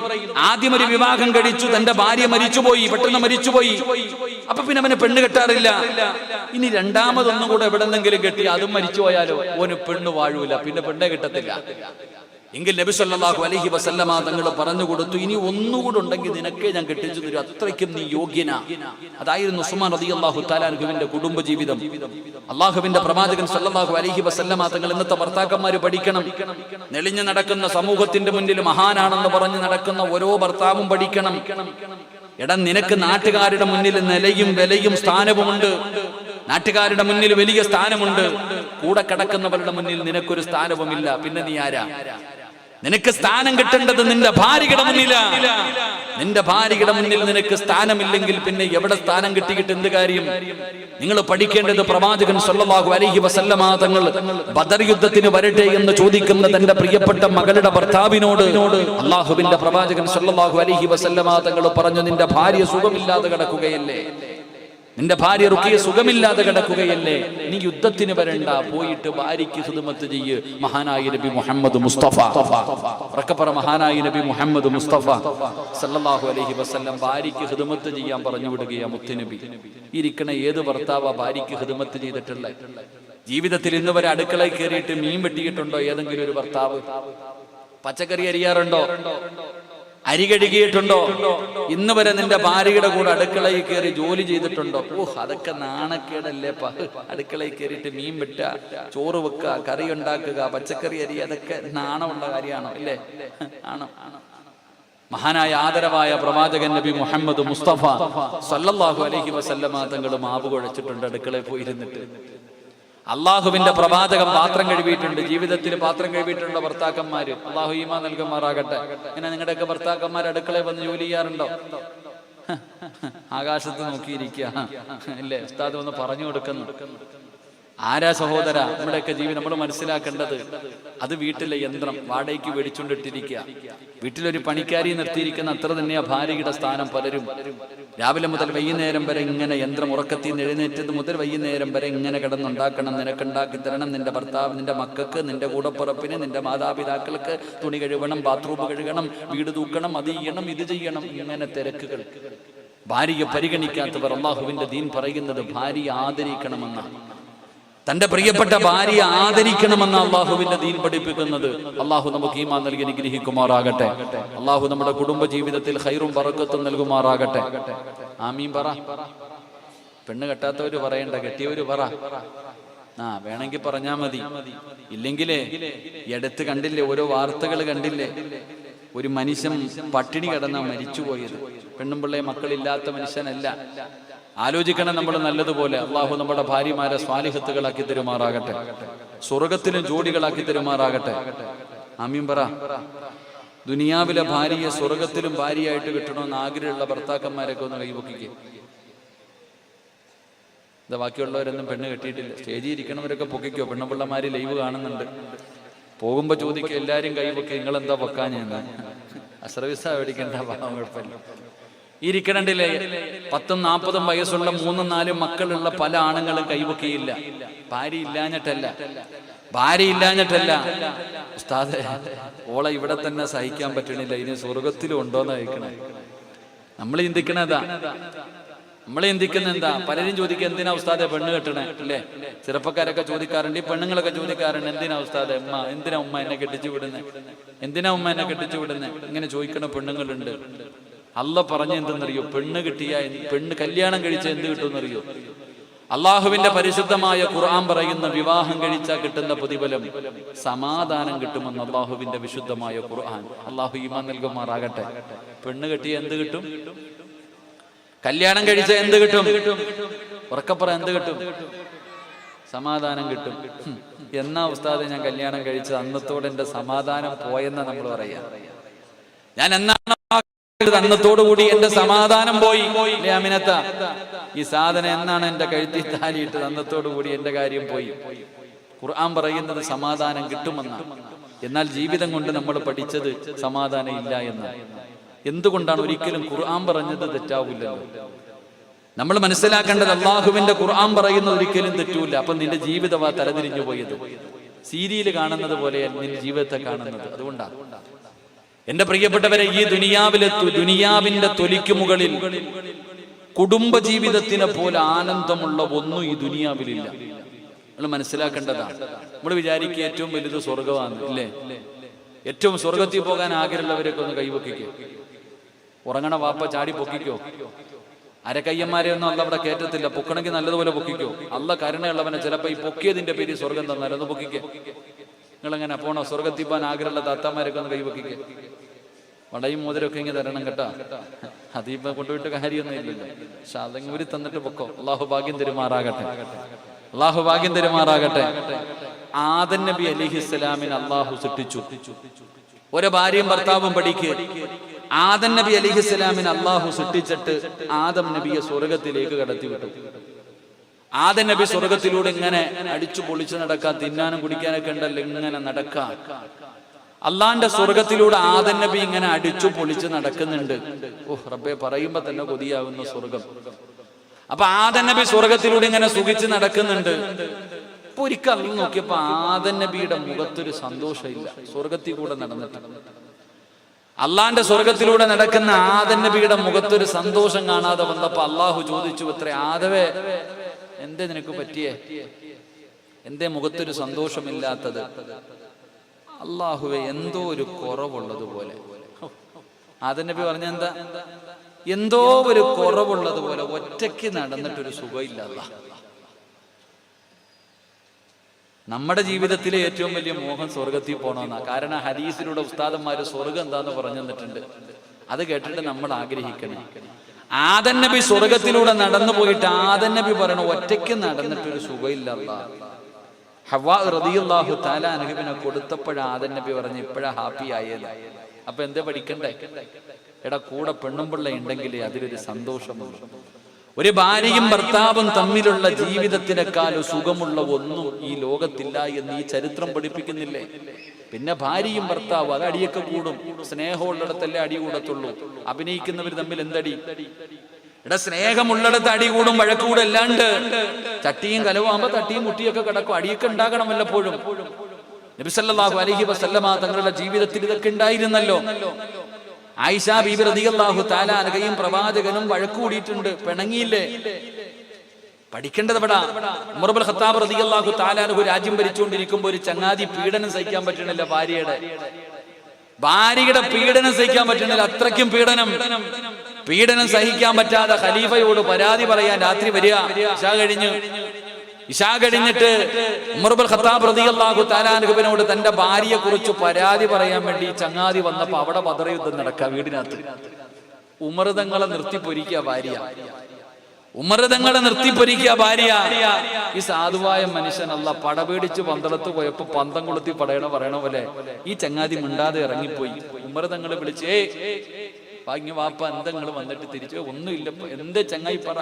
ആദ്യം ഒരു വിവാഹം കഴിച്ചു, തന്റെ ഭാര്യ മരിച്ചുപോയി, പെട്ടെന്ന് മരിച്ചുപോയി, അപ്പൊ പിന്നെ അവന് പെണ്ണ് കിട്ടാറില്ല. ഇനി 2ാമതൊന്നും കൂടെ എവിടെന്നെങ്കിലും കെട്ടി, അതും മരിച്ചു പോയാലോ ഓന് പെണ്ണ് വാഴൂല, പിന്നെ പെണ്ണെ കിട്ടത്തില്ല. എങ്കിൽ നബി സല്ലല്ലാഹു അലൈഹി വസല്ലമ തങ്ങൾ പറഞ്ഞു കൊടുത്തു, ഇനി ഒന്നുകൂടെ ഉണ്ടെങ്കിൽ നിനക്കേ ഞാൻ കെട്ടിച്ചു തരും, അത്രയ്ക്കും നീ യോഗ്യനാ. അതായിരുന്നു ഉസ്മാൻ റളിയല്ലാഹു തആല അൻഹുവിന്റെ കുടുംബജീവിതം. അള്ളാഹുവിന്റെ പ്രവാചകൻ സല്ലല്ലാഹു അലൈഹി വസല്ലമ തങ്ങൾ ഇന്നത്തെ ഭർത്താക്കന്മാര് പഠിക്കണം. നെളിഞ്ഞു നടക്കുന്ന സമൂഹത്തിന്റെ മുന്നിൽ മഹാനാണെന്ന് പറഞ്ഞ് നടക്കുന്ന ഓരോ ഭർത്താവും പഠിക്കണം. എടാ, നിനക്ക് നാട്ടുകാരുടെ മുന്നിൽ നിലയും വിലയും സ്ഥാനവുമുണ്ട്. നാട്ടുകാരുടെ മുന്നിൽ വലിയ സ്ഥാനമുണ്ട്. കൂടെ കിടക്കുന്നവരുടെ മുന്നിൽ നിനക്കൊരു സ്ഥാനവുമില്ല. പിന്നെ നീ ആരാ? നിനക്ക് സ്ഥാനം കിട്ടേണ്ടത് നിന്റെ ഭാര്യയുടെ മുന്നിലാണ്. നിന്റെ ഭാര്യയുടെ മുന്നിൽ നിനക്ക് സ്ഥാനമില്ലെങ്കിൽ പിന്നെ എവിടെ സ്ഥാനം കിട്ടിയിട്ട് എന്ത് കാര്യം? നിങ്ങൾ പഠിക്കേണ്ടത് പ്രവാചകൻ സല്ലല്ലാഹു അലൈഹി വസല്ലമ തങ്ങൾ ബദർ യുദ്ധത്തിന് വരട്ടെ എന്ന് ചോദിക്കുന്ന തന്റെ പ്രിയപ്പെട്ട മകളുടെ ഭർത്താവിനോട് അള്ളാഹുവിന്റെ പ്രവാചകൻ സല്ലല്ലാഹു അലൈഹി വസല്ലമ തങ്ങൾ പറഞ്ഞു, നിന്റെ ഭാര്യ സുഖമില്ലാതെ കിടക്കുകയല്ലേ, നിന്റെ ഭാര്യ റുഖിയ സുഖമില്ലാതെ കിടക്കുകയല്ലേ, നീ യുദ്ധത്തിന് വരണ്ട, പോയിട്ട് ഭാര്യയ്ക്ക് ഖിദ്മത്ത് ചെയ്യ്. മഹാനായ നബി മുഹമ്മദ് മുസ്തഫ, റക്കപ്പറ മഹാനായ നബി മുഹമ്മദ് മുസ്തഫ സല്ലല്ലാഹു അലൈഹി വസല്ലം ഭാര്യയ്ക്ക് ഖിദ്മത്ത് ചെയ്യാൻ പറഞ്ഞു വിടുകയാ മുത്തുനബി. ഇരിക്കണ ഏത് ഭർത്താവാ ഭാര്യയ്ക്ക് ഖിദ്മത്ത് ചെയ്തിട്ടുള്ള? ജീവിതത്തിൽ ഇന്ന് വരെ അടുക്കളയിൽ കയറിയിട്ട് മീൻ വെട്ടിയിട്ടുണ്ടോ ഏതെങ്കിലും ഒരു ഭർത്താവ്? പച്ചക്കറി അരിയാറുണ്ടോ? അരി കഴുകിയിട്ടുണ്ടോ? ഇന്ന് വരെ നിന്റെ ഭാര്യയുടെ കൂടെ അടുക്കളയിൽ കയറി ജോലി ചെയ്തിട്ടുണ്ടോ? അതൊക്കെ നാണക്കേടല്ലേ? അടുക്കളയിൽ കയറിയിട്ട് മീൻ വെട്ടുക, ചോറ് വെക്കുക, കറി ഉണ്ടാക്കുക, പച്ചക്കറി അരി, അതൊക്കെ നാണമുള്ള കാര്യമാണോ? അല്ലേ? ആണോ? മഹാനായ ആദരവായ പ്രവാചകൻ നബി മുഹമ്മദ് മുസ്തഫ സല്ലല്ലാഹു അലൈഹി വസല്ലമ തങ്ങൾ മാവ് കുഴച്ചിട്ടുണ്ട് അടുക്കളയിൽ പോയിരുന്നിട്ട്. അള്ളാഹുവിന്റെ പ്രവാചകം പാത്രം കഴുകിയിട്ടുണ്ട്. ജീവിതത്തിൽ പാത്രം കഴുകിയിട്ടുള്ള ഭർത്താക്കന്മാര് അള്ളാഹു ഈമാൻ നൽകുമാറാകട്ടെ. ഇങ്ങനെ നിങ്ങളുടെയൊക്കെ ഭർത്താക്കന്മാർ അടുക്കളയിൽ വന്ന് ജോലി ചെയ്യാറുണ്ടോ? ആകാശത്ത് നോക്കിയിരിക്കുക അല്ലേ? ഉസ്താദ് ഒന്ന് പറഞ്ഞു കൊടുക്കുന്നു. ആരാ സഹോദര? നമ്മുടെയൊക്കെ ജീവിതം നമ്മൾ മനസ്സിലാക്കേണ്ടത് അത് വീട്ടിലെ യന്ത്രം വാടകയ്ക്ക് മേടിച്ചുകൊണ്ടിട്ടിരിക്കുക. വീട്ടിലൊരു പണിക്കാരി നിർത്തിയിരിക്കുന്ന അത്ര തന്നെയാ ഭാര്യയുടെ സ്ഥാനം. പലരും രാവിലെ മുതൽ വൈകുന്നേരം വരെ ഇങ്ങനെ യന്ത്രം ഉറക്കത്തിൽ നിന്ന് എഴുന്നേറ്റത് മുതൽ വൈകുന്നേരം വരെ ഇങ്ങനെ കിടന്നുണ്ടാക്കണം, നിനക്കുണ്ടാക്കി തരണം, നിന്റെ ഭർത്താവ്, നിന്റെ മക്കൾക്ക്, നിന്റെ കൂടപ്പുറപ്പിന്, നിന്റെ മാതാപിതാക്കൾക്ക് തുണി കഴുകണം, ബാത്റൂം കഴുകണം, വീട് തൂക്കണം, അത് ചെയ്യണം, ഇത് ചെയ്യണം, ഇങ്ങനെ തിരക്കുകൾ. ഭാര്യയെ പരിഗണിക്കാത്തവർ. അള്ളാഹുവിന്റെ ദീൻ പറയുന്നത് ഭാര്യയെ ആദരിക്കണമെന്നാണ്. തന്റെ പ്രിയപ്പെട്ട ഭാര്യയെ ആദരിക്കണമെന്ന് അള്ളാഹുവിന്റെ ദീൻ പഠിപ്പിക്കുന്നത്. അള്ളാഹു നമുക്ക് ഈമാൻ നൽകി അനുഗ്രഹിക്കുമാറാകട്ടെ. അള്ളാഹു നമ്മുടെ കുടുംബ ജീവിതത്തിൽ ഖൈറും ബറക്കത്തും നൽകുമാറാകട്ടെ. ആമീൻ പറ. പെണ്ണ് കെട്ടാത്തവര് പറയണ്ട, കെട്ടിയവര് പറ. വേണമെങ്കിൽ പറഞ്ഞാ മതി. ഇല്ലെങ്കിലേ എടുത്ത് കണ്ടില്ലേ, ഓരോ വാർത്തകൾ കണ്ടില്ലേ? ഒരു മനുഷ്യൻ പട്ടിണി കിടന്ന മരിച്ചുപോയത്. പെണ്ണും പിള്ളേ മക്കളില്ലാത്ത മനുഷ്യനല്ല. ആലോചിക്കണം നമ്മൾ നല്ലതുപോലെ. അള്ളാഹു നമ്മുടെ ഭാര്യമാരെ സ്വാലിഹത്തുകളാക്കി തരുമാറാകട്ടെ, സ്വർഗത്തിലും ജോഡികളാക്കി തരുമാറാകട്ടെ. ആമീൻ പറ. ദുനിയാവിലെ ഭാര്യയെ സ്വർഗത്തിലും ഭാര്യയായിട്ട് കിട്ടണമെന്ന് ആഗ്രഹമുള്ള ഭർത്താക്കന്മാരൊക്കെ ഒന്ന് കൈപൊക്കിക്കേ. ഇതാ ബാക്കിയുള്ളവരൊന്നും പെണ്ണ് കെട്ടിയിട്ടില്ല. സ്റ്റേജിൽ ഇരിക്കണവരൊക്കെ പൊക്കിക്കോ. പെണ്ണുപിള്ളമാര് ലൈവ് കാണുന്നുണ്ട്. പോകുമ്പോ ചോദിക്കുക, എല്ലാരും കൈപൊക്കി, നിങ്ങളെന്താ പൊക്കാഞ്ഞെന്ന്. അശ്രവിസ മേടിക്കണ്ട, കുഴപ്പമില്ല. ഇരിക്കണണ്ടില്ലേ? 10ഉം 40ഉം വയസ്സുള്ള 3ഉം 4ഉം മക്കളുള്ള പല ആണുങ്ങളും കൈവക്കിയില്ല. ഭാര്യ ഇല്ലാഞ്ഞിട്ടല്ല. ഉസ്താദേ, ഓളെ ഇവിടെ തന്നെ സഹിക്കാൻ പറ്റണില്ല, ഇനി സ്വർഗത്തിലും ഉണ്ടോന്ന് കഴിക്കണേ. നമ്മൾ ചിന്തിക്കണതാ. നമ്മൾ ചിന്തിക്കുന്ന എന്താ? പലരും ചോദിക്കുക, എന്തിനാ ഉസ്താദെ പെണ്ണ് കെട്ടണേ? അല്ലേ? ചെറുപ്പക്കാരൊക്കെ ചോദിക്കാറുണ്ട്, ഈ പെണ്ണുങ്ങളൊക്കെ ചോദിക്കാറുണ്ട്, എന്തിനാ ഉസ്താദെ എന്തിനാ ഉമ്മ എന്നെ കെട്ടിച്ചു വിടുന്നേ? എന്തിനാ ഉമ്മ എന്നെ കെട്ടിച്ചു വിടുന്നേ? ഇങ്ങനെ ചോദിക്കണ പെണ്ണുങ്ങളുണ്ട്. അല്ല പറഞ്ഞ എന്തെന്നറിയോ? പെണ്ണ് കിട്ടിയ, പെണ്ണ് കല്യാണം കഴിച്ച എന്ത് കിട്ടുമെന്നറിയോ? അള്ളാഹുവിന്റെ പരിശുദ്ധമായ ഖുർആൻ പറയുന്ന വിവാഹം കഴിച്ചാൽ കിട്ടുന്ന പ്രതിഫലം സമാധാനം കിട്ടുമെന്ന് അള്ളാഹുവിന്റെ വിശുദ്ധമായ ഖുർആൻ. അള്ളാഹു ഈമാൻ നൽകുമാറാകട്ടെ. പെണ്ണ് കെട്ടിയ എന്ത് കിട്ടും? കല്യാണം കഴിച്ച എന്ത് കിട്ടും? ഉറക്കപ്പറ, എന്ത് കിട്ടും? സമാധാനം കിട്ടും. എന്നാ ഉസ്താദെ ഞാൻ കല്യാണം കഴിച്ചത്? അന്നത്തോടെ എന്റെ സമാധാനം പോയെന്നാ നമ്മൾ പറയാ. ഞാൻ എന്നാണ് അന്നത്തോടുകൂടി എന്റെ സമാധാനം പോയി. അമിനത്ത, ഈ സാധനം എന്നാണ് എന്റെ കഴുത്തിൽ താലിയിട്ടത്? അന്നത്തോടുകൂടി എന്റെ കാര്യം പോയി. ഖുർആൻ പറയുന്നത് സമാധാനം കിട്ടുമെന്നാണ്. എന്നാൽ ജീവിതം കൊണ്ട് നമ്മൾ പഠിച്ചത് സമാധാനം ഇല്ല എന്നാണ്. എന്തുകൊണ്ടാണ്? ഒരിക്കലും ഖുർആൻ പറഞ്ഞത് തെറ്റാവില്ലല്ലോ. നമ്മൾ മനസ്സിലാക്കേണ്ടത് അള്ളാഹുവിന്റെ ഖുർആൻ പറയുന്നത് ഒരിക്കലും തെറ്റൂല. അപ്പൊ നിന്റെ ജീവിതമാ തലതിരിഞ്ഞു പോയത്. സീരിയൽ കാണുന്നത് പോലെ നിന്റെ ജീവിതത്തെ കാണുന്നത്. അതുകൊണ്ടാണ് എന്റെ പ്രിയപ്പെട്ടവരെ, ഈ ദുനിയാവിന്റെ തൊലിക്ക് മുകളിൽ കുടുംബ ജീവിതത്തിനെ പോലെ ആനന്ദമുള്ള ഒന്നും ഈ ദുനിയാവിലില്ല. നമ്മൾ മനസ്സിലാക്കേണ്ടതാണ്. നമ്മൾ വിചാരിക്കുക ഏറ്റവും വലുത് സ്വർഗമാണ്, ഇല്ലേ? ഏറ്റവും സ്വർഗത്തിൽ പോകാൻ ആഗ്രഹമുള്ളവരൊക്കെ ഒന്ന് കൈവക്കിക്കോ. ഉറങ്ങണ വാപ്പ ചാടി പൊക്കിക്കോ. അരക്കയ്യന്മാരെ ഒന്നും അല്ല അവിടെ കയറ്റത്തില്ല. പൊക്കണമെങ്കിൽ നല്ലതുപോലെ പൊക്കിക്കോ. അല്ല കരുണയുള്ളവനെ ചിലപ്പോൾ ഈ പൊക്കിയതിന്റെ പേര് സ്വർഗം തന്നാൽ ഒന്ന് പൊക്കിക്കേ. നിങ്ങളെങ്ങനെ പോണോ? സ്വർഗത്തിൽ പോകാൻ ആഗ്രഹമുള്ള താത്താമാരൊക്കെ ഒന്ന് കൈവക്കിക്കേ. വടയും മോതിരൊക്കെ ഇങ്ങനെ തരണം കേട്ടാ. അതിപ്പോ കൊണ്ടുപോയിട്ട് കാര്യമൊന്നും ഇല്ലല്ലോ. പക്ഷെ അതെങ്കിൽ ഊരി തന്നിട്ട് പൊക്കോ. അള്ളാഹു ഭാഗ്യം തരുമാറാകട്ടെ. അള്ളാഹു ഭാഗ്യം തരുമാറാകട്ടെ. ആദം നബി അലിഹിസ്സലാമിന് അള്ളാഹു സൃഷ്ടിച്ചു. ഒരു ഭാര്യയും ഭർത്താവും പഠിക്ക്. ആദം നബി അലിഹിസ്സലാമിന് അള്ളാഹു സൃഷ്ടിച്ചിട്ട് ആദം നബിയെ സ്വർഗത്തിലേക്ക് കടത്തിവിട്ടു. ആദം നബി സ്വർഗത്തിലൂടെ ഇങ്ങനെ അടിച്ചു പൊളിച്ചു നടക്കാൻ, തിന്നാനും കുടിക്കാനൊക്കെ ഉണ്ടല്ലോ, ഇങ്ങനെ നടക്കാൻ. അള്ളാന്റെ സ്വർഗത്തിലൂടെ ആദം നബി ഇങ്ങനെ അടിച്ചു പൊളിച്ച് നടക്കുന്നുണ്ട്. ഓഹ് റബ്ബേ, പറയുമ്പോ തന്നെ കൊതിയാകുന്ന സ്വർഗം. അപ്പൊ ആദം നബി സ്വർഗത്തിലൂടെ ഇങ്ങനെ സുഖിച്ച് നടക്കുന്നുണ്ട്. അപ്പൊ ഒരിക്കൽ നോക്കിയപ്പോ ആദം നബിയുടെ മുഖത്തൊരു സന്തോഷമില്ല. സ്വർഗത്തിൽ കൂടെ നടന്നിട്ട് അള്ളാന്റെ സ്വർഗത്തിലൂടെ നടക്കുന്ന ആദം നബിയുടെ മുഖത്തൊരു സന്തോഷം കാണാതെ വന്നപ്പോ അള്ളാഹു ചോദിച്ചു, അത്രേ ആദവേ, എന്തേ നിനക്ക് പറ്റിയേ? എന്തേ മുഖത്തൊരു സന്തോഷമില്ലാത്തത്? അള്ളാഹുവെ, എന്തോ ഒരു കുറവുള്ളതുപോലെ. ആദം നബി പറഞ്ഞ എന്താ? എന്തോ ഒരു കുറവുള്ളതുപോലെ, ഒറ്റയ്ക്ക് നടന്നിട്ടൊരു സുഖമില്ല. നമ്മുടെ ജീവിതത്തിലെ ഏറ്റവും വലിയ മോഹം സ്വർഗത്തിൽ പോകണമെന്നാ. കാരണം ഹദീസിലൂടെ ഉസ്താദന്മാര് സ്വർഗം എന്താന്ന് പറഞ്ഞു തന്നിട്ടുണ്ട്. അത് കേട്ടിട്ട് നമ്മൾ ആഗ്രഹിക്കണം. ആദം നബി സ്വർഗത്തിലൂടെ നടന്നു പോയിട്ട് ആദം നബി പറയണ ഒറ്റയ്ക്ക് നടന്നിട്ടൊരു സുഖമില്ല. ഹവ്വാ റളിയല്ലാഹു തആല അൻഹുവിനെ കൊടുത്തപ്പോഴ ആദം നബി പറഞ്ഞു, ഇപ്പോഴാ ഹാപ്പി ആയത്. അപ്പൊ എന്താ പഠിക്കണ്ടേ? എടാ, കൂടെ പെണ്ണും പിള്ള ഉണ്ടെങ്കിലേ അതിലൊരു സന്തോഷമുള്ളൂ. ഒരു ഭാര്യയും ഭർത്താവും തമ്മിലുള്ള ജീവിതത്തിനേക്കാൾ സുഖമുള്ള ഒന്നും ഈ ലോകത്തില്ല എന്ന് ഈ ചരിത്രം പഠിപ്പിക്കുന്നില്ലേ? പിന്നെ ഭാര്യയും ഭർത്താവും അത് അടിയൊക്കെ കൂടും. സ്നേഹമുള്ളിടത്തല്ലേ അടി കൂടത്തുള്ളൂ. അഭിനയിക്കുന്നവർ തമ്മിൽ എന്തടി? എടാ, സ്നേഹമുള്ളിടത്ത് അടി കൂടും, വഴക്കൂടും. അല്ലാണ്ട് ചട്ടിയും കലവാകുമ്പോ തട്ടിയും മുട്ടിയൊക്കെ കിടക്കും. അടിയൊക്കെ ഉണ്ടാകണം വല്ലപ്പോഴും. നബി സല്ലല്ലാഹു അലൈഹി വസല്ലമ തങ്ങളുടെ ജീവിതത്തിൽ ഇതൊക്കെ ഉണ്ടായിരുന്നല്ലോ. ആയിഷ ബീബി റളിയല്ലാഹു തആല അൻഹയും പ്രവാചകനും വഴക്കൂടിയിട്ടുണ്ട്, പിണങ്ങിയില്ലേ? പഠിക്കേണ്ടത് എവിടാ? ഉമർ ഇബ്നുൽ ഖത്താബ് റളിയല്ലാഹു തആല അൻഹു രാജ്യം ഭരിച്ചുകൊണ്ടിരിക്കുമ്പോൾ ഒരു ചങ്ങാതി പീഡനം സഹിക്കാൻ പറ്റണില്ല. ഭാര്യയുടെ പീഡനം സഹിക്കാൻ പറ്റണില്ല. അത്രയ്ക്കും പീഡനം സഹിക്കാൻ പറ്റാതെ ഖലീഫയോട് പരാതി പറയാൻ രാത്രി വരിക. ഇശാ കഴിഞ്ഞിട്ട് ഉമർ ഇബ്നുൽ ഖത്താബ് റളിയല്ലാഹു തആല അൻഹുവിനോട് തന്റെ ഭാര്യയെ കുറിച്ച് പരാതി പറയാൻ വേണ്ടി ചങ്ങാതി വന്നപ്പോ അവിടെ ബദർ യുദ്ധം നടക്കുക വീടിനകത്ത്. ഉമർ തങ്ങളെ നിർത്തിപ്പൊരിക്കുക ഭാര്യ. ഈ സാധുവായ മനുഷ്യൻ അല്ല പടപേടിച്ച് പന്തളത്ത് പോയപ്പോ പന്തം കൊളുത്തി പറയണ പോലെ ഈ ചങ്ങാതി മിണ്ടാതെ ഇറങ്ങിപ്പോയി. ഉമർ തങ്ങളെ വിളിച്ച്, ഭാഗ്യ വാപ്പ, എന്തെങ്കിലും വന്നിട്ട് തിരിച്ചു? ഒന്നുമില്ല. എന്ത് ചങ്ങായി പറ?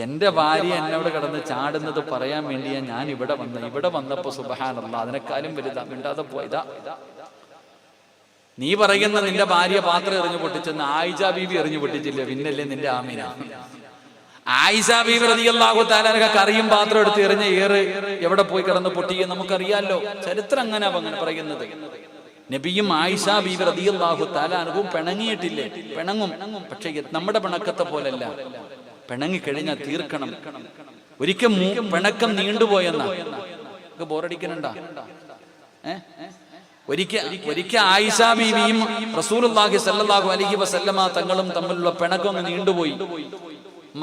എന്റെ ഭാര്യ എന്നോട് കിടന്ന് ചാടുന്നത് പറയാൻ വേണ്ടിയാ ഞാൻ ഇവിടെ വന്നപ്പോ സുബ്ഹാനല്ലാഹ്, അതിനെക്കാളും വലുതാ. മിണ്ടാതെ പോയതാ. നീ പറയുന്ന നിന്റെ ഭാര്യ പാത്രം എറിഞ്ഞു പൊട്ടിച്ചെന്ന് ആയിഷ ബീവി എറിഞ്ഞു പൊട്ടിച്ചില്ല, പിന്നല്ലേ നിന്റെ ആമിന? ആയിഷ ബീവി റളിയല്ലാഹു തആല അൻഹ കറിയും പാത്രം എടുത്ത് എറിഞ്ഞ ഏറ് എവിടെ പോയി കിടന്ന് പൊട്ടിയെന്ന് നമുക്കറിയാലോ. ചരിത്രം അങ്ങനെ പറയുന്നത്. നബിയും ആയിഷ ബീവി റളിയല്ലാഹു തആല അൻഹും പിണങ്ങിയിട്ടില്ലേ? പിണങ്ങും. പക്ഷെ നമ്മുടെ പിണക്കത്തെ പോലല്ല. പിണങ്ങിക്കഴിഞ്ഞാൽ തീർക്കണം. ഒരിക്കൽ പിണക്കം നീണ്ടുപോയെന്നാ ബോറടിക്കണുണ്ടാ? ഒരിക്കൽ ആയിഷ ബീവിയും റസൂലുള്ളാഹി സ്വല്ലല്ലാഹു അലൈഹി വസല്ലമ തങ്ങളും തമ്മിലുള്ള പിണക്കം നീണ്ടുപോയി.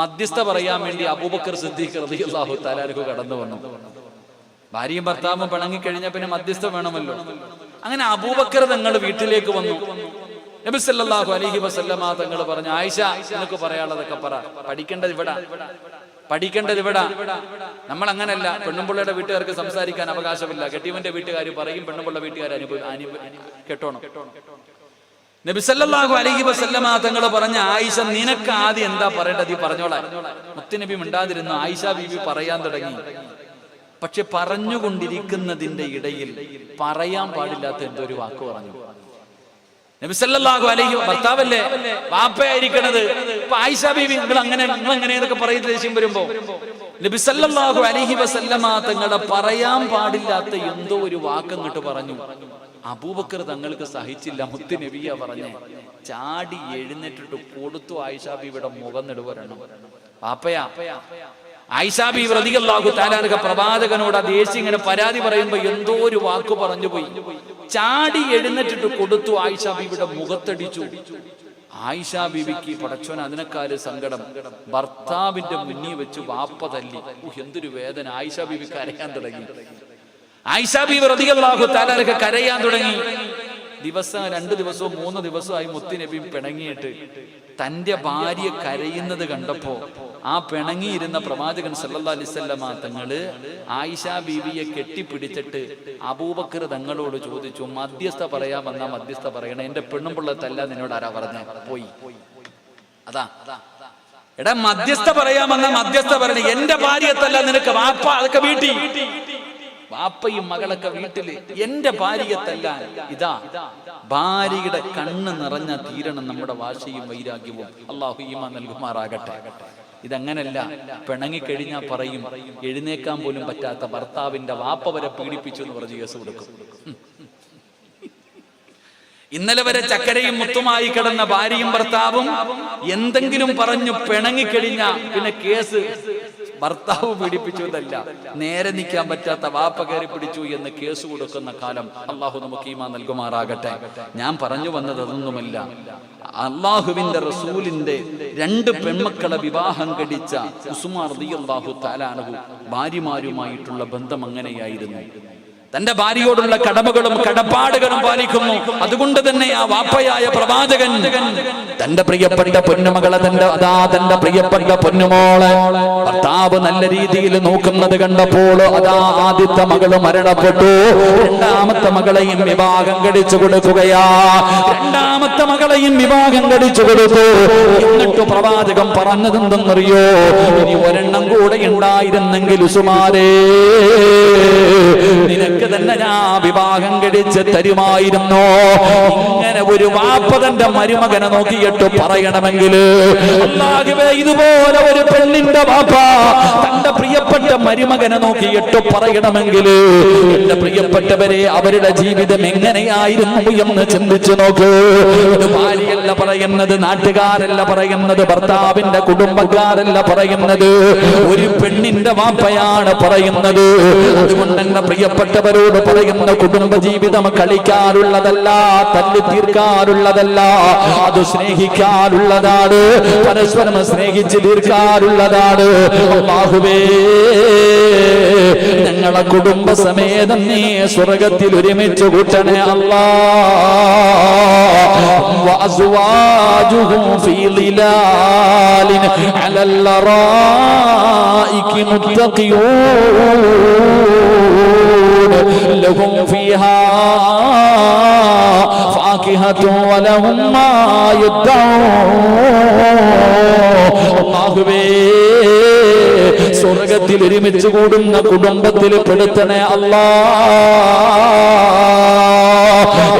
മധ്യസ്ഥ പറയാൻ വേണ്ടി അബൂബക്കർ സിദ്ദീഖ് റളിയല്ലാഹു തആല അൻഹു കടന്നു വന്നു. ഭാര്യയും ഭർത്താവും പിണങ്ങിക്കഴിഞ്ഞാൽ പിന്നെ മധ്യസ്ഥ വേണമല്ലോ. അങ്ങനെ അബൂബക്കർ തങ്ങൾ വീട്ടിലേക്ക് വന്നു. നബി സല്ലല്ലാഹു അലൈഹി വസല്ലമ തങ്ങൾ പറഞ്ഞു, ആയിഷ, നിനക്ക് പറയാനുള്ളതൊക്കെ പറ. പഠിക്കേണ്ടത് ഇവിടെ. നമ്മൾ അങ്ങനല്ല. പെണ്ണുമ്പിള്ളയുടെ വീട്ടുകാർക്ക് സംസാരിക്കാൻ അവകാശമില്ല. കെട്ടിയവന്റെ വീട്ടുകാർ പറയും, പെണ്ണുമ്പിള്ള വീട്ടുകാർ കേട്ടോണം. നബി സല്ലല്ലാഹു അലൈഹി വസല്ലമ തങ്ങൾ പറഞ്ഞ, ആയിഷ, നിനക്ക് ആദ്യം എന്താ പറയേണ്ടത്? ഈ പറഞ്ഞോളാം. മുത്തുനബി മിണ്ടാതിരുന്നു. ആയിഷ ബീവി പറയാൻ തുടങ്ങി. പക്ഷെ പറഞ്ഞുകൊണ്ടിരിക്കുന്നതിന്റെ ഇടയിൽ പറയാൻ പാടില്ലാത്ത എന്തോ ഒരു വാക്ക് പറഞ്ഞു. നബി സല്ലല്ലാഹു അലൈഹി, ഭർത്താവല്ലേ, വാപ്പയായിരിക്കണത്. ആയിഷ ബീവി നിങ്ങൾ എങ്ങനെയൊക്കെ പറയുന്ന ദേഷ്യം വരുമ്പോ നബി സല്ലല്ലാഹു അലൈഹി വസല്ലമ തങ്ങളെ പറയാൻ പാടില്ലാത്ത എന്തോ ഒരു വാക്കങ്ങോട്ട് പറഞ്ഞു. അബൂബക്കർ തങ്ങൾക്ക് സഹിച്ചില്ല. മുത്ത് നബിയാ പറഞ്ഞേ. ചാടി എഴുന്നേറ്റിട്ട് കൊടുത്തു ആയിഷ ബീവിയുടെ മുഖം നെടുവരണം. വാപ്പയാ, ആയിഷ ബീവി റളിയല്ലാഹു തആല അൻഹ പ്രവാചകനോട് ദേശി ഇങ്ങനെ പരാതി പറയുമ്പോ എന്തോ ഒരു വാക്ക് പറഞ്ഞു പോയി. ചാടി എഴുന്നേറ്റിട്ട് കൊടുത്തു. ആയിഷ ബീവിയുടെ മുഖത്തടിച്ചു. ആയിഷ ബീവിക്ക് പടച്ചോൻ അതിനേക്കാര് സങ്കടം. ഭർത്താവിന്റെ മുന്നിൽ വെച്ച് വാപ്പ തല്ലി. എന്തൊരു വേദന. ആയിഷ ബീവി കരയാൻ തുടങ്ങി. ആയിഷ ബീവി റളിയല്ലാഹു തആല അൻഹ കരയാൻ തുടങ്ങി. ദിവസം 2 ദിവസവും 3 ദിവസമായി മുത്തുനബി പിണങ്ങിയിട്ട് തന്റെ ഭാര്യ കരയുന്നത് കണ്ടപ്പോ ആ പിണങ്ങിയിരുന്ന പ്രവാചകൻ സല്ലല്ലാഹു അലൈഹി വസല്ലമ തങ്ങള് ആയിഷ ബീവിയെ കെട്ടിപ്പിടിച്ചിട്ട് അബൂബക്കർ തങ്ങളോട് ചോദിച്ചു, മധ്യസ്ഥ പറയാമെന്നാ മധ്യസ്ഥ പറയണേ, എന്റെ പെണ്ണുമ്പിള്ള തല്ല നിന്നോട് ആരാ പറഞ്ഞ? പോയി. അതാ എടാ, മധ്യസ്ഥ പറയാമെന്നാ മധ്യസ്ഥ പറയണേ, എന്റെ ഭാര്യത്തല്ല നിനക്ക് വാപ്പ, അതൊക്കെ വീട്ടിൽ വാപ്പയും മകളൊക്കെ വീട്ടില്, എന്റെ ഭാര്യത്തല്ല. ഇതാ ഭാര്യയുടെ കണ്ണ് നിറഞ്ഞ തീരണം നമ്മുടെ വാശിയും വൈരാഗ്യവും. അല്ലാഹു ഈമാൻ നൽകുമാറാകട്ടെ. ഇതങ്ങനല്ല. പിണങ്ങിക്കഴിഞ്ഞാൽ പറയും, എഴുന്നേക്കാൻ പോലും പറ്റാത്ത ഭർത്താവിന്റെ വാപ്പ വരെ പീഡിപ്പിച്ചു എന്ന് പറഞ്ഞ് കേസ് കൊടുക്കും. ഇന്നലെ വരെ ചക്കരയും മുത്തുമായി കിടന്ന ഭാര്യയും ഭർത്താവും എന്തെങ്കിലും പറഞ്ഞു പിണങ്ങിക്കഴിഞ്ഞ പിന്നെ കേസ് ഭർത്താവ് പീഡിപ്പിച്ചു എന്നല്ല, നേരെ നിൽക്കാൻ പറ്റാത്ത വാപ്പ കയറി പിടിച്ചു എന്ന് കേസ് കൊടുക്കുന്ന കാലം. അള്ളാഹു നമുക്ക് ഈമാൻ നൽകുമാറാകട്ടെ. ഞാൻ പറഞ്ഞു വന്നത് അതൊന്നുമല്ല. അള്ളാഹുവിന്റെ റസൂലിന്റെ 2 പെൺമക്കളെ വിവാഹം കഴിച്ച ഉസ്മാൻ റളിയല്ലാഹു തആല അൻഹു ഭാര്യമാരുമായിട്ടുള്ള ബന്ധം അങ്ങനെയായിരുന്നു. തന്റെ ഭാര്യയോടുള്ള കടമകളും കടപ്പാടുകളും പാലിക്കുന്നു. അതുകൊണ്ട് തന്നെ ആ വാപ്പയായ പ്രവാചകൻ തന്റെ പ്രിയപ്പെട്ട പൊന്നുമകളെ തന്റെ പ്രിയപ്പെട്ട പൊന്നുമോളെ ഭർത്താവ് നല്ല രീതിയിൽ നോക്കുന്നത് കണ്ടപ്പോൾ ആദ്യത്തെ മകള് മരണപ്പെട്ടു. 2ാമത്തെ മകളെയും വിവാഹം കഴിച്ചു കൊടുക്കുകയാ. 2ാമത്തെ മകളെയും വിവാഹം കഴിച്ചു കൊടുത്തു. എന്നിട്ട് പ്രവാചകൻ പറഞ്ഞതെന്തെന്നറിയോ? ഇനി ഒരെണ്ണം കൂടെ ഉണ്ടായിരുന്നെങ്കിൽ ഉസ്മാനേ, നിനക്ക് തന്നെ ഞാൻ വിവാഹം കഴിച്ച് തരുമായിരുന്നു. ഇങ്ങനെ ഒരു വാപ്പ തന്റെ മരുമകനെ നോക്കിയിട്ട് പറയണമെങ്കിൽ, അല്ലാഹുവേ, ഇതുപോലെ ഒരു പെണ്ണിന്റെ വാപ്പ തന്റെ പ്രിയപ്പെട്ട മരുമകനെ നോക്കിയിട്ട് പറയണമെങ്കിൽ, എന്റെ പ്രിയപ്പെട്ടവരെ, അവരുടെ ജീവിതം എങ്ങനെയായിരുന്നു എന്ന് ചിന്തിച്ചു നോക്ക്. ഇത് ഭാര്യയല്ല പറയുന്നത്, നാട്ടുകാരല്ല പറയുന്നത്, ഭർത്താവിന്റെ കുടുംബക്കാരല്ല പറയുന്നത്, ഒരു പെണ്ണിന്റെ വാപ്പയാണ് പറയുന്നത്. അതുകൊണ്ട് എന്റെ പ്രിയപ്പെട്ടവരോട് പറയുന്ന, കുടുംബജീവിതം കളിക്കാറുള്ളതല്ല, തല്ലി തീർക്കാറുള്ളതല്ല, അത് സ്നേഹിക്കാറുള്ളതാണ്, പരസ്പരം സ്നേഹിച്ച് തീർക്കാറുള്ളതാണ്. അല്ലാഹുവേ, ഞങ്ങളെ കുടുംബസമേതം നീ സ്വർഗത്തിൽ ഒരുമിച്ച് കൂട്ടണേ അല്ലാഹ്. വഅസ്വാജുഹും ഫീ ളിലാലിൻ അലൽ ലറായികി മുത്തഖിയൂൻ ലഹും ഫീഹാ ഫാകിഹതു വലഹും മാ യദ്ഊൻ. അല്ലാഹുവേ, സ്വർഗത്തിൽ ഒരുമിച്ച് കൂടുന്ന കുടുംബത്തിൽ പെടുത്തണേ അല്ലാഹ്.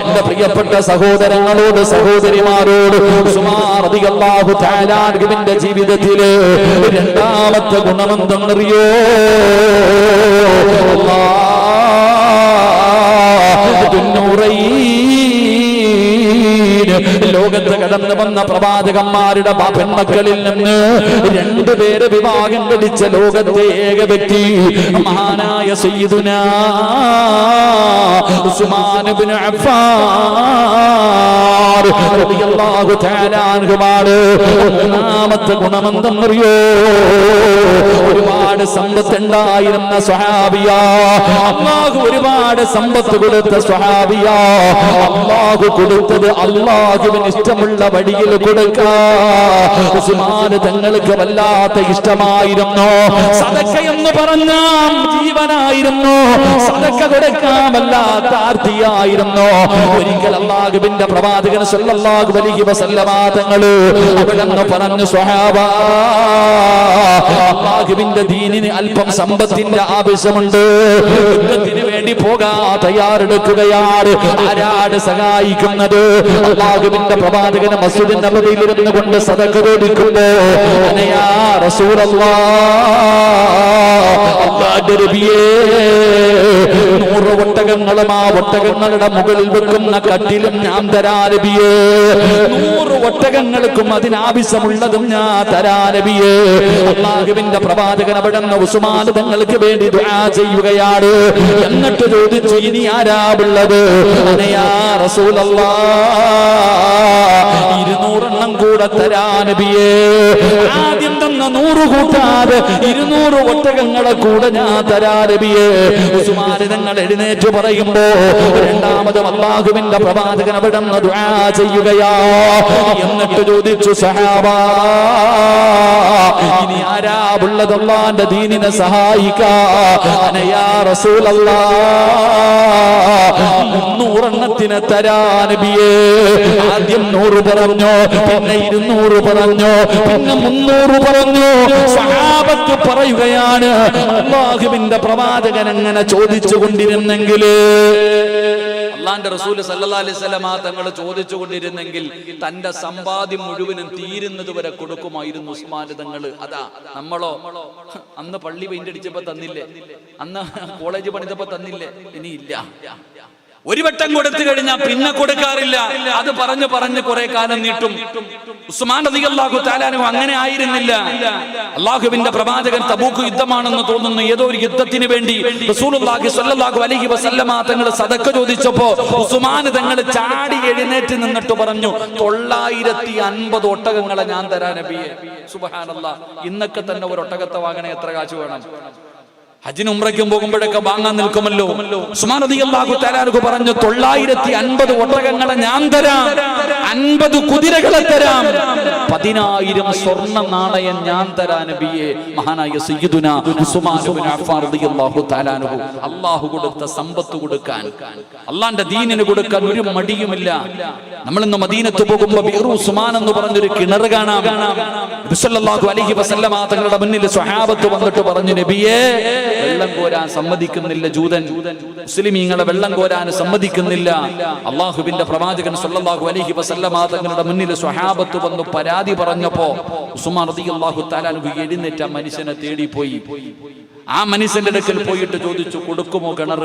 എന്റെ പ്രിയപ്പെട്ട സഹോദരങ്ങളോട് സഹോദരിമാരോട് ഉസ്മാൻ റളിയല്ലാഹു തആല അൻഹുവിന്റെ ജീവിതത്തില് 2ാമത്തെ ഗുണമെന്തെന്നറിയോ? ലോകത്ത് കടന്നു വന്ന പ്രവാചകന്മാരുടെ പെൺമക്കളിൽ നിന്ന് 2 പേര് വിവാഹം കഴിച്ച ലോകത്തെ ഏക വ്യക്തി മഹാനായ സയ്യിദുനാ ഉസ്മാൻ ഇബ്നു അഫ്ഫാൻ റളിയല്ലാഹു തആല അൻഹുമാണ്. 3ാമത്തെ ഗുണമെന്തെന്നറിയോ? ഒരുപാട് സമ്പത്ത് ഉണ്ടായിരുന്ന സ്വഹാബിയ, അല്ലാഹു ഒരുപാട് സമ്പത്ത് കൊടുത്ത സ്വഹാബിയ. അല്ലാഹു കൊടുത്തത് അല്ലാഹുവിന് ഇഷ്ടമുള്ള വഴിയിൽ കൊടുക്കാൻ ഉസ്മാൻ തങ്ങൾക്ക് വല്ലാത്ത ഇഷ്ടമായിരുന്നു. സദക്ക എന്ന് പറഞ്ഞാൽ ജീവനായിരുന്നു, സദക്ക കൊടുക്കാൻ വല്ലാത്ത ആർത്തിയായിരുന്നു. ഒരിക്കൽ അല്ലാഹുവിന്റെ പ്രവാചകൻ സല്ലല്ലാഹു അലൈഹി വസല്ലമ തങ്ങള് അവിടെന്ന് പറഞ്ഞു, സ്വഹാബാ, അല്ലാഹുവിന്റെ ദീനിന് അല്പം സമ്പത്തിന്റെ ആവശ്യമുണ്ട്, യുദ്ധത്തിന് വേണ്ടി പോകാൻ തയ്യാറെടുക്കുകയാണ്. ആരാണ് സഹായിക്കുന്നത്? അല്ലാഹുവിന്റെ പ്രവാചകന് മസ്ജിദ് നബവിയിൽ ഇരുന്നു കൊണ്ട് സദഖ കൊടുക്കുമ്പോ, അനയാ റസൂലല്ലാഹ്, അല്ലാഹുവിന്റെ നബിയേ 100 ഒട്ടകങ്ങളും ആ ഒട്ടകങ്ങളുടെ മുകളിൽ വെക്കുന്ന കട്ടിലും ഞാൻ തരാ നബിയേ. 100 ഒട്ടകങ്ങൾക്കും അതിനാവശ്യമുള്ളതും ഞാൻ തരാ നബിയേ. അല്ലാഹുവിന്റെ പ്രവാചകൻ അവിടുന്ന് ഉസ്മാൻ തങ്ങൾക്ക് വേണ്ടി ദുആ ചെയ്യുകയാണ്. എന്നിട്ട് ചോദിച്ചു, ഇനി ആരാ ഉള്ളത്? അനയാ റസൂലല്ലാഹ്, 200 എണ്ണം കൂടെ തരാ നബിയേ. ആദ്യം തന്ന 100 കൂട്ടാതെ 200 ഒട്ടകങ്ങളെ കൂടെ ഞാൻ തരാ നബിയേ. ഉസ്മാൻ തങ്ങൾ എഴുന്നേറ്റ് പറയുമ്പോ രണ്ടാമതും അല്ലാഹുവിന്റെ പ്രവാചകൻ അവിടുന്ന് ദുആ ചെയ്യുകയാ. എന്നിട്ട് ചോദിച്ചു, സഹാബാ ഇനി ആരാ ഉള്ളത് അല്ലാഹുവിന്റെ ദീനിനെ സഹായിക്കാൻ? അനയാ റസൂലല്ലാഹ്, 300 എണ്ണത്തിന് തരാ നബിയേ. ആദ്യം 100 പറഞ്ഞു, പിന്നെ 200 പറഞ്ഞു, പിന്നെ 300 പറഞ്ഞു. സഹാബത്ത് പറയുകയാണ്, അല്ലാഹുവിന്റെ പ്രവാചകൻ അങ്ങനെ ചോദിച്ചു കൊണ്ടിരുന്നെങ്കിൽ, അല്ലാഹുവിന്റെ റസൂൽ സല്ലല്ലാഹു അലൈഹി വസല്ലം തങ്ങൾ ചോദിച്ചു കൊണ്ടിരുന്നെങ്കിൽ തന്റെ സമ്പാദ്യം മുഴുവനും തീരുന്നത് വരെ കൊടുക്കുമായിരുന്നു ഉസ്മാൻ തങ്ങൾ. അതാ നമ്മളോ അന്ന് പള്ളി പെയിന്റ് അടിച്ചപ്പോ തന്നില്ലേ, അന്ന് കോളേജ് പണിതപ്പോ തന്നില്ലേ, ഇനിയില്ല. ഒരു വട്ടം കൊടുത്തു കഴിഞ്ഞാൽ പിന്നെ കൊടുക്കാറില്ല. അത് പറഞ്ഞു പറഞ്ഞ് കുറെ കാലം നീട്ടും. ഉസ്മാൻ റളിയല്ലാഹു തആല അൻഹു അങ്ങനെ ആയിരുന്നില്ല. അല്ലാഹുവിന്റെ പ്രവാചകൻ തബൂക്ക് യുദ്ധമാണെന്ന് തോന്നുന്നു, ഏതോ ഒരു യുദ്ധത്തിന് വേണ്ടി റസൂലുള്ളാഹി സ്വല്ലല്ലാഹു അലൈഹി വസല്ലമ തങ്ങൾ സദക്ക ചോദിച്ചപ്പോ ഉസ്മാൻ തങ്ങൾ ചാടി എഴുന്നേറ്റ് നിന്നിട്ട് പറഞ്ഞു, 950 ഒട്ടകങ്ങളെ ഞാൻ തരാ നബിയെ. സുബ്ഹാനല്ലാഹ്, ഇന്നൊക്കെ തന്നെ ഒരു ഒട്ടകത്തെ വാങ്ങണേ എത്ര കാശ് വേണം? ഹജ്ജിനും ഉംറയ്ക്കും പോകുമ്പോഴൊക്കെ വാങ്ങാൻ നിൽക്കുമല്ലോ. ഉസ്മാൻ റളിയല്ലാഹു തആല അൻഹു പറഞ്ഞു, 950 ഒട്ടകങ്ങളെ ഞാൻ തരാം, 50 കുതിരകളെ തരാം, 10,000 സ്വർണ്ണ നാണയം ഞാൻ തരാ നബിയെ. മഹാനായ സയ്യിദുനാ ഉസ്മാൻ ഇബ്നു അഫ്ഫാൻ റളിയല്ലാഹു തആല അൻഹു അല്ലാഹു കൊടുത്ത സമ്പത്ത് കൊടുക്കാൻ, അല്ലാഹുവിന്റെ ദീനിന് കൊടുക്കാൻ ഒരു മടിയുമില്ല. നമ്മൾ ഇന്ന് മദീനത്ത് പോകുമ്പോൾ ബിർ ഉസ്മാൻ എന്ന് പറഞ്ഞൊരു കിണർ കാണാം. നബി സല്ലല്ലാഹു അലൈഹി വസല്ലമ തങ്ങളുടെ മുന്നിൽ സ്വഹാബത്ത് വന്നിട്ട് പറഞ്ഞു, നബിയേ വെള്ളം കോരാൻ സമ്മതിക്കുന്നില്ല ജൂതൻ, മുസ്ലിമീങ്ങളെ വെള്ളം കോരാൻ സമ്മതിക്കുന്നില്ല. അല്ലാഹുവിന്റെ പ്രവാചകൻ സല്ലല്ലാഹു അലൈഹി വസല്ലമ തങ്ങളുടെ മുന്നിൽ സ്വഹാബത്ത് വന്നു പരാതി പറഞ്ഞപ്പോ ഉസ്മാൻ റളിയല്ലാഹു തആല അൻഹു എഴുന്നേറ്റ് ആ മനുഷ്യനെ തേടിപ്പോയി. ആ മനുഷ്യന്റെ അടുക്കൽ പോയിട്ട് ചോദിച്ചു, കൊടുക്കുമോ കിണർ?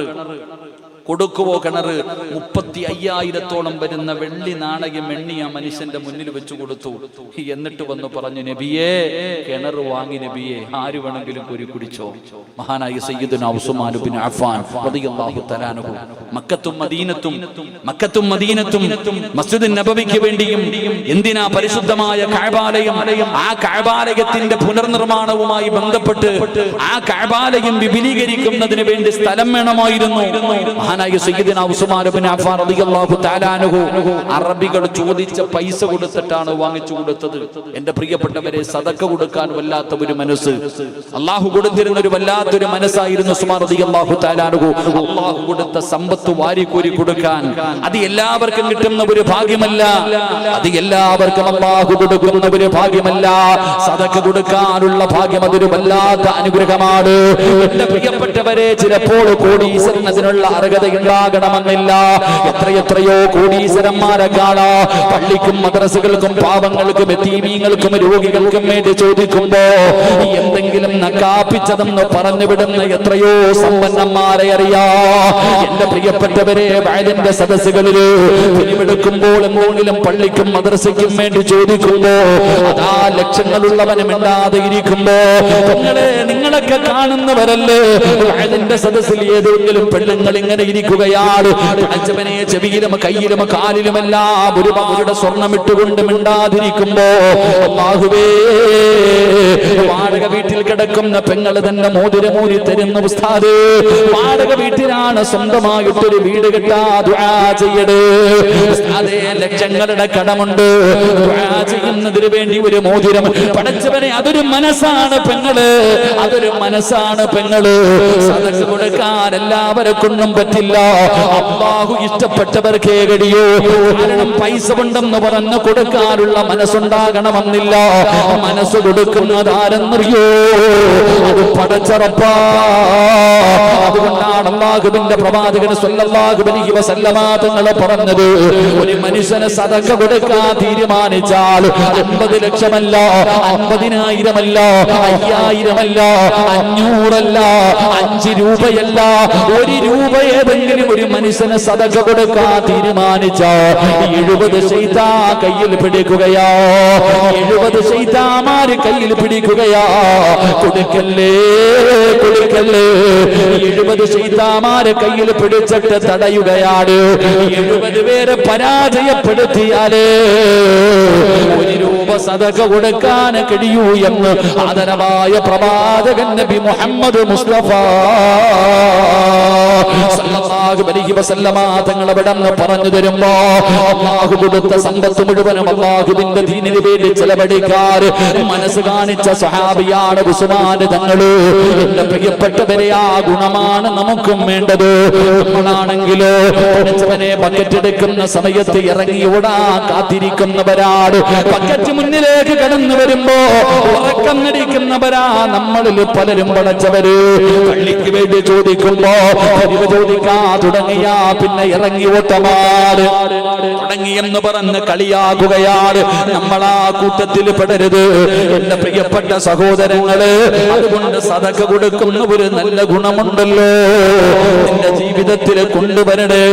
കൊടുക്കുവോ കിണർ? 35,000 വരുന്ന വെള്ളി നാണയം എണ്ണി ആ മനുഷ്യന്റെ മുന്നിൽ വെച്ചു കൊടുത്തു. എന്നിട്ട് വന്നു പറഞ്ഞു, നബിയേ കിണർ വാങ്ങി നബിയേ, ആര് വേണമെങ്കിലും കോരി കുടിച്ചോ. മഹാനായ സയ്യിദുനാ ഉസ്മാൻ ഇബ്നു അഫ്ഫാൻ റളിയല്ലാഹു തആല അൻഹു മക്കത്തും മദീനത്തും മസ്ജിദുൻ നബവിക്ക് വേണ്ടിയും എന്തിനാ പരിശുദ്ധമായ കഅബാലയം, ആ കഅബാലയത്തിന്റെ പുനർനിർമ്മാണവുമായി ബന്ധപ്പെട്ട് ആ കഅബാലയം വിപുലീകരിക്കുന്നതിന് വേണ്ടി സ്ഥലം വേണമായിരുന്നു. മഹാനായ സയ്യിദുനാ ഉസ്മാൻ ഇബ്നു അഫ്ഫാൻ റളിയല്ലാഹു തആല അൻഹു അറബികൾ ചോദിച്ച പൈസ കൊടുത്തിട്ടാണ് വാങ്ങിച്ചു കൊടുത്തത്. എന്റെ പ്രിയപ്പെട്ടവരെ, സദക്ക കൊടുക്കാൻ വല്ലാത്ത ഒരു മനസ്സ് അല്ലാഹു കൊടുത്തിരുന്ന ഒരു വല്ലാത്തൊരു മനസ്സായിരുന്നു ഉസ്മാൻ റളിയല്ലാഹു തആല അൻഹു. അല്ലാഹു കൊടുത്ത സമ്പത്ത് വാരിക്കോരി കൊടുക്കാൻ അത് എല്ലാവർക്കും കിട്ടുന്ന ഒരു ഭാഗ്യമല്ല, അത് എല്ലാവർക്കും അല്ലാഹു കൊടുക്കുന്ന ഒരു ഭാഗ്യമല്ല. സദക്ക കൊടുക്കാനുള്ള ഭാഗ്യം അതൊരു വല്ലാത്ത അനുഗ്രഹമാണ്. എന്റെ പ്രിയപ്പെട്ടവരെ, ചിലപ്പോൾ കോടീശ്വരൻ അതിനുള്ള അർഹതയുണ്ടാകണമെന്നില്ല. എത്രയെത്രയോ കോടീശ്വരന്മാരെ കാണാ പള്ളിക്കും മദ്രസകൾക്കും പാവങ്ങൾക്കും യതീമീങ്ങൾക്കും രോഗികൾക്കും വേണ്ടി ചോദിക്കുമ്പോ എന്തെങ്കിലും നക്കാപ്പിച്ചതെന്ന് പറഞ്ഞു വിടുന്ന എത്രയോ സമ്പന്നന്മാരെ അറിയാ. എന്റെ പ്രിയപ്പെട്ടവരെ, വയലിന്റെ സദസ്സുകളില് പിരിവെടുക്കുമ്പോൾ എന്തെങ്കിലും പള്ളിക്കും മദ്രസയ്ക്കും വേണ്ടി ചോദിക്കുമ്പോ അതാ ലക്ഷങ്ങളുള്ളവനും ഇണ്ടാതെ ഇരിക്കുമ്പോ നിങ്ങളൊക്കെ കാണുന്നവരല്ലേ വയലിന്റെ സദസ്സിൽ ഏതെങ്കിലും പെണ്ണുങ്ങൾ ഇങ്ങനെ ഇരിക്കുകയാണ്. അച്ഛനെ ചെവിയിലും കയ്യിലും കാലിലുമെല്ലാം ഒരുപാട് സ്വർണ്ണമിട്ടുകൊണ്ട് മിണ്ടാതിരിക്കുമ്പോ അല്ലാഹുവേ, വാടക വീട്ടിൽ കിടക്കുന്ന പെങ്ങൾ തന്നെ മോതിരമൂരി തരുന്ന ഉസ്താദേ, വാടക വീട്ടിലാണ് സ്വന്തമായിട്ടൊരു വീട് കിട്ടാ ദുആ ചെയ്യടേ ഉസ്താദേ, ലക്ഷങ്ങളുടെ കടമുണ്ട്, ദുആ ചെയ്യുന്നതിന് വേണ്ടി ഒരു മോതിരം. പടച്ചവനെ, അതൊരു മനസ്സാണ് പെങ്ങള്, അതൊരു മനസ്സാണ് പെങ്ങള്. സദഖ കൊടുക്കാൻ എല്ലാവരെ കൊണ്ടും പറ്റില്ല. പറ്റില്ല. അല്ലാഹു ഇഷ്ടപ്പെട്ടവർക്കേ കഴിയൂ. കാരണം പൈസ ഉണ്ടെന്ന് പറഞ്ഞ് കൊടുക്കാനുള്ള മനസ്സുണ്ടാകണമെന്നില്ല. മനസ്സ് കൊടുക്കുന്നത് ആരെന്നറിയോ? അത് പടച്ചറപ്പാ. അതുകൊണ്ടാണ് അല്ലാഹുവിന്റെ പ്രവാചകൻ സ്വല്ലല്ലാഹു അലൈഹി വസല്ലമ തങ്ങൾ പറഞ്ഞത്, ഒരു മനുഷ്യന് സദഖ കൊടുക്കാൻ തീരുമാനിച്ചാൽ 50 ലക്ഷമല്ല, 50,000 അല്ല, 5000 അല്ല, 500 അല്ല, 5 രൂപയല്ല, 1 രൂപ ഏതെങ്കിലും ഒരു മനുഷ്യന് സദഖ കൊടുക്കാൻ തീരുമാനിച്ചാൽ 70 ശൈത്താൻ കയ്യിൽ പിടിക്കുകയാ. 70 ശൈത്താന്മാര് കയ്യിൽ പിടിക്കുകയാ. കൊടുക്കല്ലേ കൊടുക്കല്ലേ. 70 ശൈത്താന്മാരെ കയ്യിൽ പിടിച്ചിട്ട് തടയുകയാണ്. 70 പേരെ പരാജയപ്പെടുത്തിയാലേ 1 രൂപ സദഖ കൊടുക്കാൻ കഴിയൂ എന്ന് ആദരവായ പ്രവാചകൻ നബി മുഹമ്മദ് മുസ്തഫ സല്ലല്ലാഹു അലൈഹി വസല്ലമ തങ്ങൾ അവിടുന്ന് പറഞ്ഞു തരുമ്പോ, അല്ലാഹു കൊടുത്ത സമ്പത്ത് മുഴുവനും അല്ലാഹുവിന്റെ ദീനിന് വേണ്ടി ചെലവഴിക്കാൻ മനസ്സ് കാണിച്ച സ്വഹാബിയാണ് ഉസ്മാൻ തങ്ങൾ. എന്റെ പ്രിയപ്പെട്ടവരെ, ആ ഗുണമാണ് നമുക്കും വേണ്ടത്. നമ്മളാണെങ്കിലോ പഠിച്ചവനെ ബക്കറ്റ് എടുക്കുന്ന സമയത്ത് ഇറങ്ങി ഓടാൻ കാത്തിരിക്കുന്നവരാണ്. ബക്കറ്റ് മുന്നിലേക്ക് കടന്നു വരുമ്പോ ഉറക്കം നടിക്കുന്നവരാ നമ്മളിൽ പലരും. പഠിച്ചവര് പള്ളിക്ക് വേണ്ടി ചോദിക്കുമ്പോ ചോദിക്കാ തുടങ്ങിയാ പിന്നെ ഇറങ്ങി ഓട്ടമാണ്. തുടങ്ങിയെന്ന് പറഞ്ഞ് കളിയാകുകയാണ്. നമ്മളാ കൂട്ടത്തിൽ പെടരുത് എന്റെ പ്രിയപ്പെട്ട സഹോദരങ്ങള്. അതുകൊണ്ട് സദഖ കൊടുക്കുന്ന ഒരു നല്ല ഗുണമുണ്ടല്ലോ നിന്റെ ജീവിതത്തിൽ കൊണ്ടുവരണേ.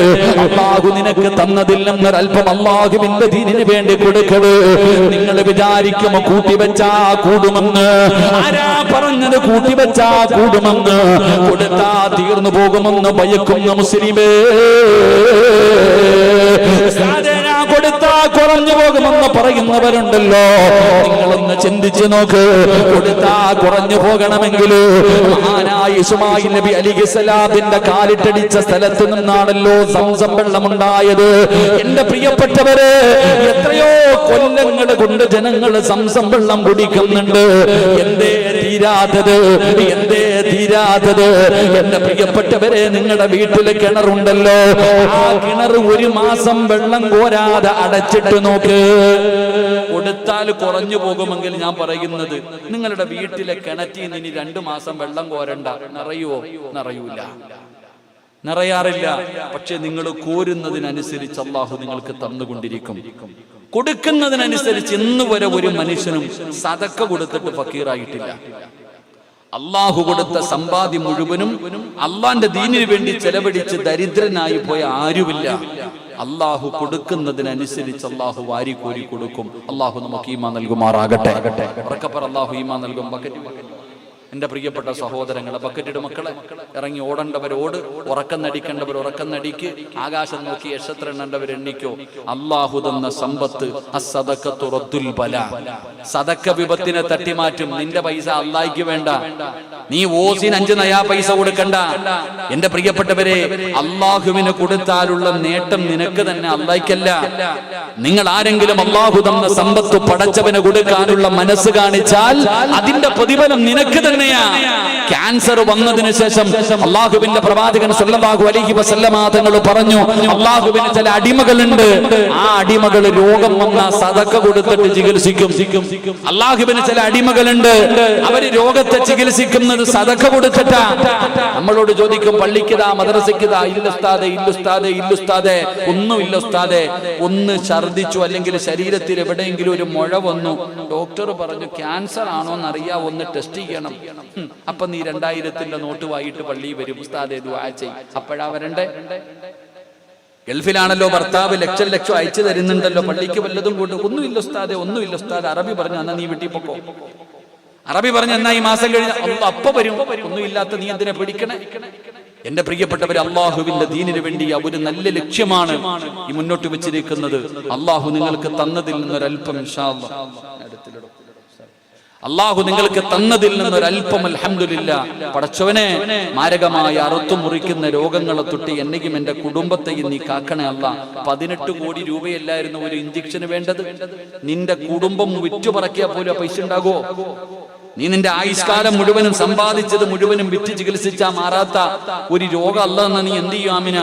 അല്ലാഹു നിനക്ക് തന്നതിൽ നിന്നൊരൽപ്പം അല്ലാഹുവിന്റെ ദീനിന് വേണ്ടി കൊടുക്കണേ. നിങ്ങൾ വിചാരിക്കുമോ കൂട്ടിവെച്ചാ കൂടുമെന്ന്? ആരാ പറഞ്ഞത് കൂട്ടിവെച്ചാ കൂടുമെന്ന്? കൊടുത്താ തീർന്നു പോകുമെന്ന് ഭയക്കുന്ന മുസ്ലിമേ, കൊടുത്താ കുറഞ്ഞു പോകുമെന്ന് പറയുന്നവരുണ്ടല്ലോ. നിങ്ങളൊന്ന് ചിന്തിച്ചു നോക്ക്. കൊടുത്താ കുറഞ്ഞു പോകണമെങ്കിൽ മഹാനായ ഇസ്മായിൽ നബി അലൈഹിസ്സലാമിന്റെ കാലിട്ടടിച്ച സ്ഥലത്ത് നിന്നാണല്ലോ സംസം വെള്ളമുണ്ടായത്. എന്റെ പ്രിയപ്പെട്ടവരെ, എത്രയോ കൊല്ലങ്ങൾ കൊണ്ട് ജനങ്ങൾ സംസം വെള്ളം കുടിക്കുന്നുണ്ട്. എന്തേ തീരാത്തത്? എന്തേ തീരാത്തത്? എന്റെ പ്രിയപ്പെട്ടവരെ, നിങ്ങളുടെ വീട്ടിലെ കിണറുണ്ടല്ലോ, ആ കിണർ 1 മാസം വെള്ളം കോരാതെ അടച്ചിട്ട് നോക്ക്. കൊടുത്താൽ കുറഞ്ഞു പോകുമെങ്കിൽ ഞാൻ പറയുന്നത്, നിങ്ങളുടെ വീട്ടിലെ കിണറ്റിൽ നിന്ന് ഇനി 2 മാസം വെള്ളം കോരണ്ട. നിറയുവോ? നിറയൂല, നിറയാറില്ല. പക്ഷെ നിങ്ങൾ കോരുന്നതിനനുസരിച്ച് അല്ലാഹു നിങ്ങൾക്ക് തന്നുകൊണ്ടിരിക്കും. കൊടുക്കുന്നതിനനുസരിച്ച് ഇന്ന് വരെ ഒരു മനുഷ്യനും സദഖ കൊടുത്തിട്ട് ഫക്കീറായിട്ടില്ല. അല്ലാഹു കൊടുത്ത സമ്പാദ്യം മുഴുവനും അള്ളാന്റെ ദീനിന് വേണ്ടി ചെലവഴിച്ച് ദരിദ്രനായി പോയ ആരുമില്ല. അല്ലാഹു കൊടുക്കുന്നതിനനുസരിച്ച് അല്ലാഹു വാരിക്കോരി കൊടുക്കും. അല്ലാഹു നമുക്ക് ഈമാൻ നൽകുമാറാകട്ടെ. ഉറക്കപ്പറ അല്ലാഹു ഈമാൻ നൽകും. എന്റെ പ്രിയപ്പെട്ട സഹോദരങ്ങളെ, ബക്കറ്റിട് മക്കളെ, ഇറങ്ങി ഓടേണ്ടവരോട്, ഉറക്കം നടിക്കേണ്ടവർ ഉറക്കം നടിക്ക്, ആകാശം നോക്കി നക്ഷത്ര എണ്ണേണ്ടവർ എണ്ണിക്കോ. അല്ലാഹു തന്ന സമ്പത്ത് അസ്സദഖത്തു റദ്ദുൽ ബലാ. സദഖ വിപത്തിനെ തട്ടിമാറ്റും. നിന്റെ പൈസ അല്ലാഹ്ക്ക് വേണ്ട. നീ ഓസിന് 5 നയാ പൈസ കൊടുക്കണ്ട. എന്റെ പ്രിയപ്പെട്ടവരെ, അല്ലാഹുവിന് കൊടുത്താലുള്ള നേട്ടം നിനക്ക് തന്നെ, അല്ലാഹ്ക്കല്ല. നിങ്ങൾ ആരെങ്കിലും അല്ലാഹു തന്ന സമ്പത്ത് പടച്ചവന് കൊടുക്കാനുള്ള മനസ്സ് കാണിച്ചാൽ അതിന്റെ പ്രതിഫലം നിനക്ക് തന്നെ. ക്യാൻസർ വന്നതിന് ശേഷം അല്ലാഹുവിന്റെ പ്രവാചകൻ സ്വല്ലല്ലാഹു അലൈഹി വസല്ലമ തങ്ങൾ പറഞ്ഞു, അല്ലാഹുവിന് ചില അടിമകളുണ്ട്. ആ അടിമകൾ രോഗം വന്ന സദഖ കൊടുത്തിട്ട് ചികിത്സിക്കും. അല്ലാഹുവിന് ചില അടിമകളുണ്ട്, അവര് രോഗത്തെ ചികിത്സിക്കുന്നത് സദഖ കൊടുത്തിട്ടാ. നമ്മളോട് ചോദിക്കും, പള്ളിക്കതാ മദ്രസയ്ക്കതാ? ഇല്ലുസ്താദെ, ഇല്ലുസ്താദെ, ഇല്ലുസ്താദെ. ഒന്നുമില്ല ഉസ്താദെ. ഒന്ന് ഛർദിച്ചു, അല്ലെങ്കിൽ ശരീരത്തിൽ എവിടെയെങ്കിലും ഒരു മുഴ വന്നു, ഡോക്ടർ പറഞ്ഞു ക്യാൻസർ ആണോ എന്നറിയാ, ഒന്ന് ടെസ്റ്റ് ചെയ്യണം. അപ്പൊ നീ 2000 നോട്ട് വായിട്ട് പള്ളിയിൽ വരും. ഉസ്താദെ ദുആ ചെയ്യ്. അപ്പോഴാ വരണ്ടേ? ഗൾഫിലാണല്ലോ ഭർത്താവ് ലക്ഷം അയച്ചു തരുന്നുണ്ടല്ലോ, പള്ളിക്ക് വല്ലതും കൊണ്ട്. ഒന്നുമില്ല ഉസ്താദെ, ഒന്നുമില്ല ഉസ്താദെ. അറബി പറഞ്ഞു, എന്നാ നീ വീട്ടിൽ പൊക്കോ. അറബി പറഞ്ഞു, എന്നാ ഈ മാസം കഴിഞ്ഞ അപ്പ വരും. ഒന്നുമില്ലാത്ത നീ എന്തിനെ പിടിക്കണേ? എന്റെ പ്രിയപ്പെട്ടവര്, അള്ളാഹുവിന്റെ ദീനിന് വേണ്ടി ഒരു നല്ല ലക്ഷ്യമാണ് ഈ മുന്നോട്ട് വെച്ചിരിക്കുന്നത്. അള്ളാഹു നിങ്ങൾക്ക് തന്നതിൽ നിന്നൊരൽപ്പം ഇൻഷാ അല്ലാഹ് അള്ളാഹു നിങ്ങൾക്ക് തന്നതിൽ നിന്നൊരൽപ്പം അൽഹംദുലില്ലാഹ്. പടച്ചവനെ, മാരകമായ അറുത്തു മുറിക്കുന്ന രോഗങ്ങളെ തൊട്ട് എന്നെയും എന്റെ കുടുംബത്തെയും നീ കാക്കണേ അല്ലാ. 18 കോടി രൂപയല്ലായിരുന്നു ഒരു ഇഞ്ചക്ഷന് വേണ്ടത്. നിന്റെ കുടുംബം വിറ്റുപറക്കിയാൽ പോലും പൈസ ഉണ്ടാകുമോ? നീ നിന്റെ ആയുഷ്കാലം മുഴുവനും സമ്പാദിച്ചത് മുഴുവനും വിറ്റ് ചികിത്സിച്ചാ മാറാത്ത ഒരു രോഗം അല്ലാന്ന് നീ എന്ത് ചെയ്യും ആമിന?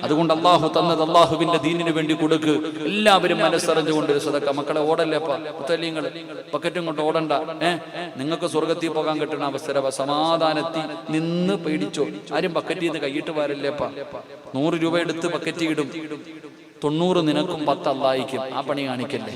അതുകൊണ്ട് അള്ളാഹു തന്നത് അള്ളാഹുവിന്റെ ദീനിന് വേണ്ടി കൊടുക്ക്. എല്ലാവരും മനസ്സറിഞ്ഞുകൊണ്ട് ഒരു സദക്ക. മക്കളെ ഓടല്ലേപ്പാ, മുത്തല്ലിങ്ങൾ ബക്കറ്റും കൊണ്ട് ഓടണ്ട. നിങ്ങൾക്ക് സ്വർഗത്തിൽ പോകാൻ കിട്ടുന്ന അവസരം. സമാധാനത്തിൽ നിന്ന് പേടിച്ചോ. ആരും ബക്കറ്റിൽ നിന്ന് കൈയിട്ട് വരല്ലേപ്പാ. 100 രൂപ എടുത്ത് ബക്കറ്റ് ഇടും, 90 നിനക്കും 10 അള്ളാഹിക്കും. ആ പണി കാണിക്കല്ലേ.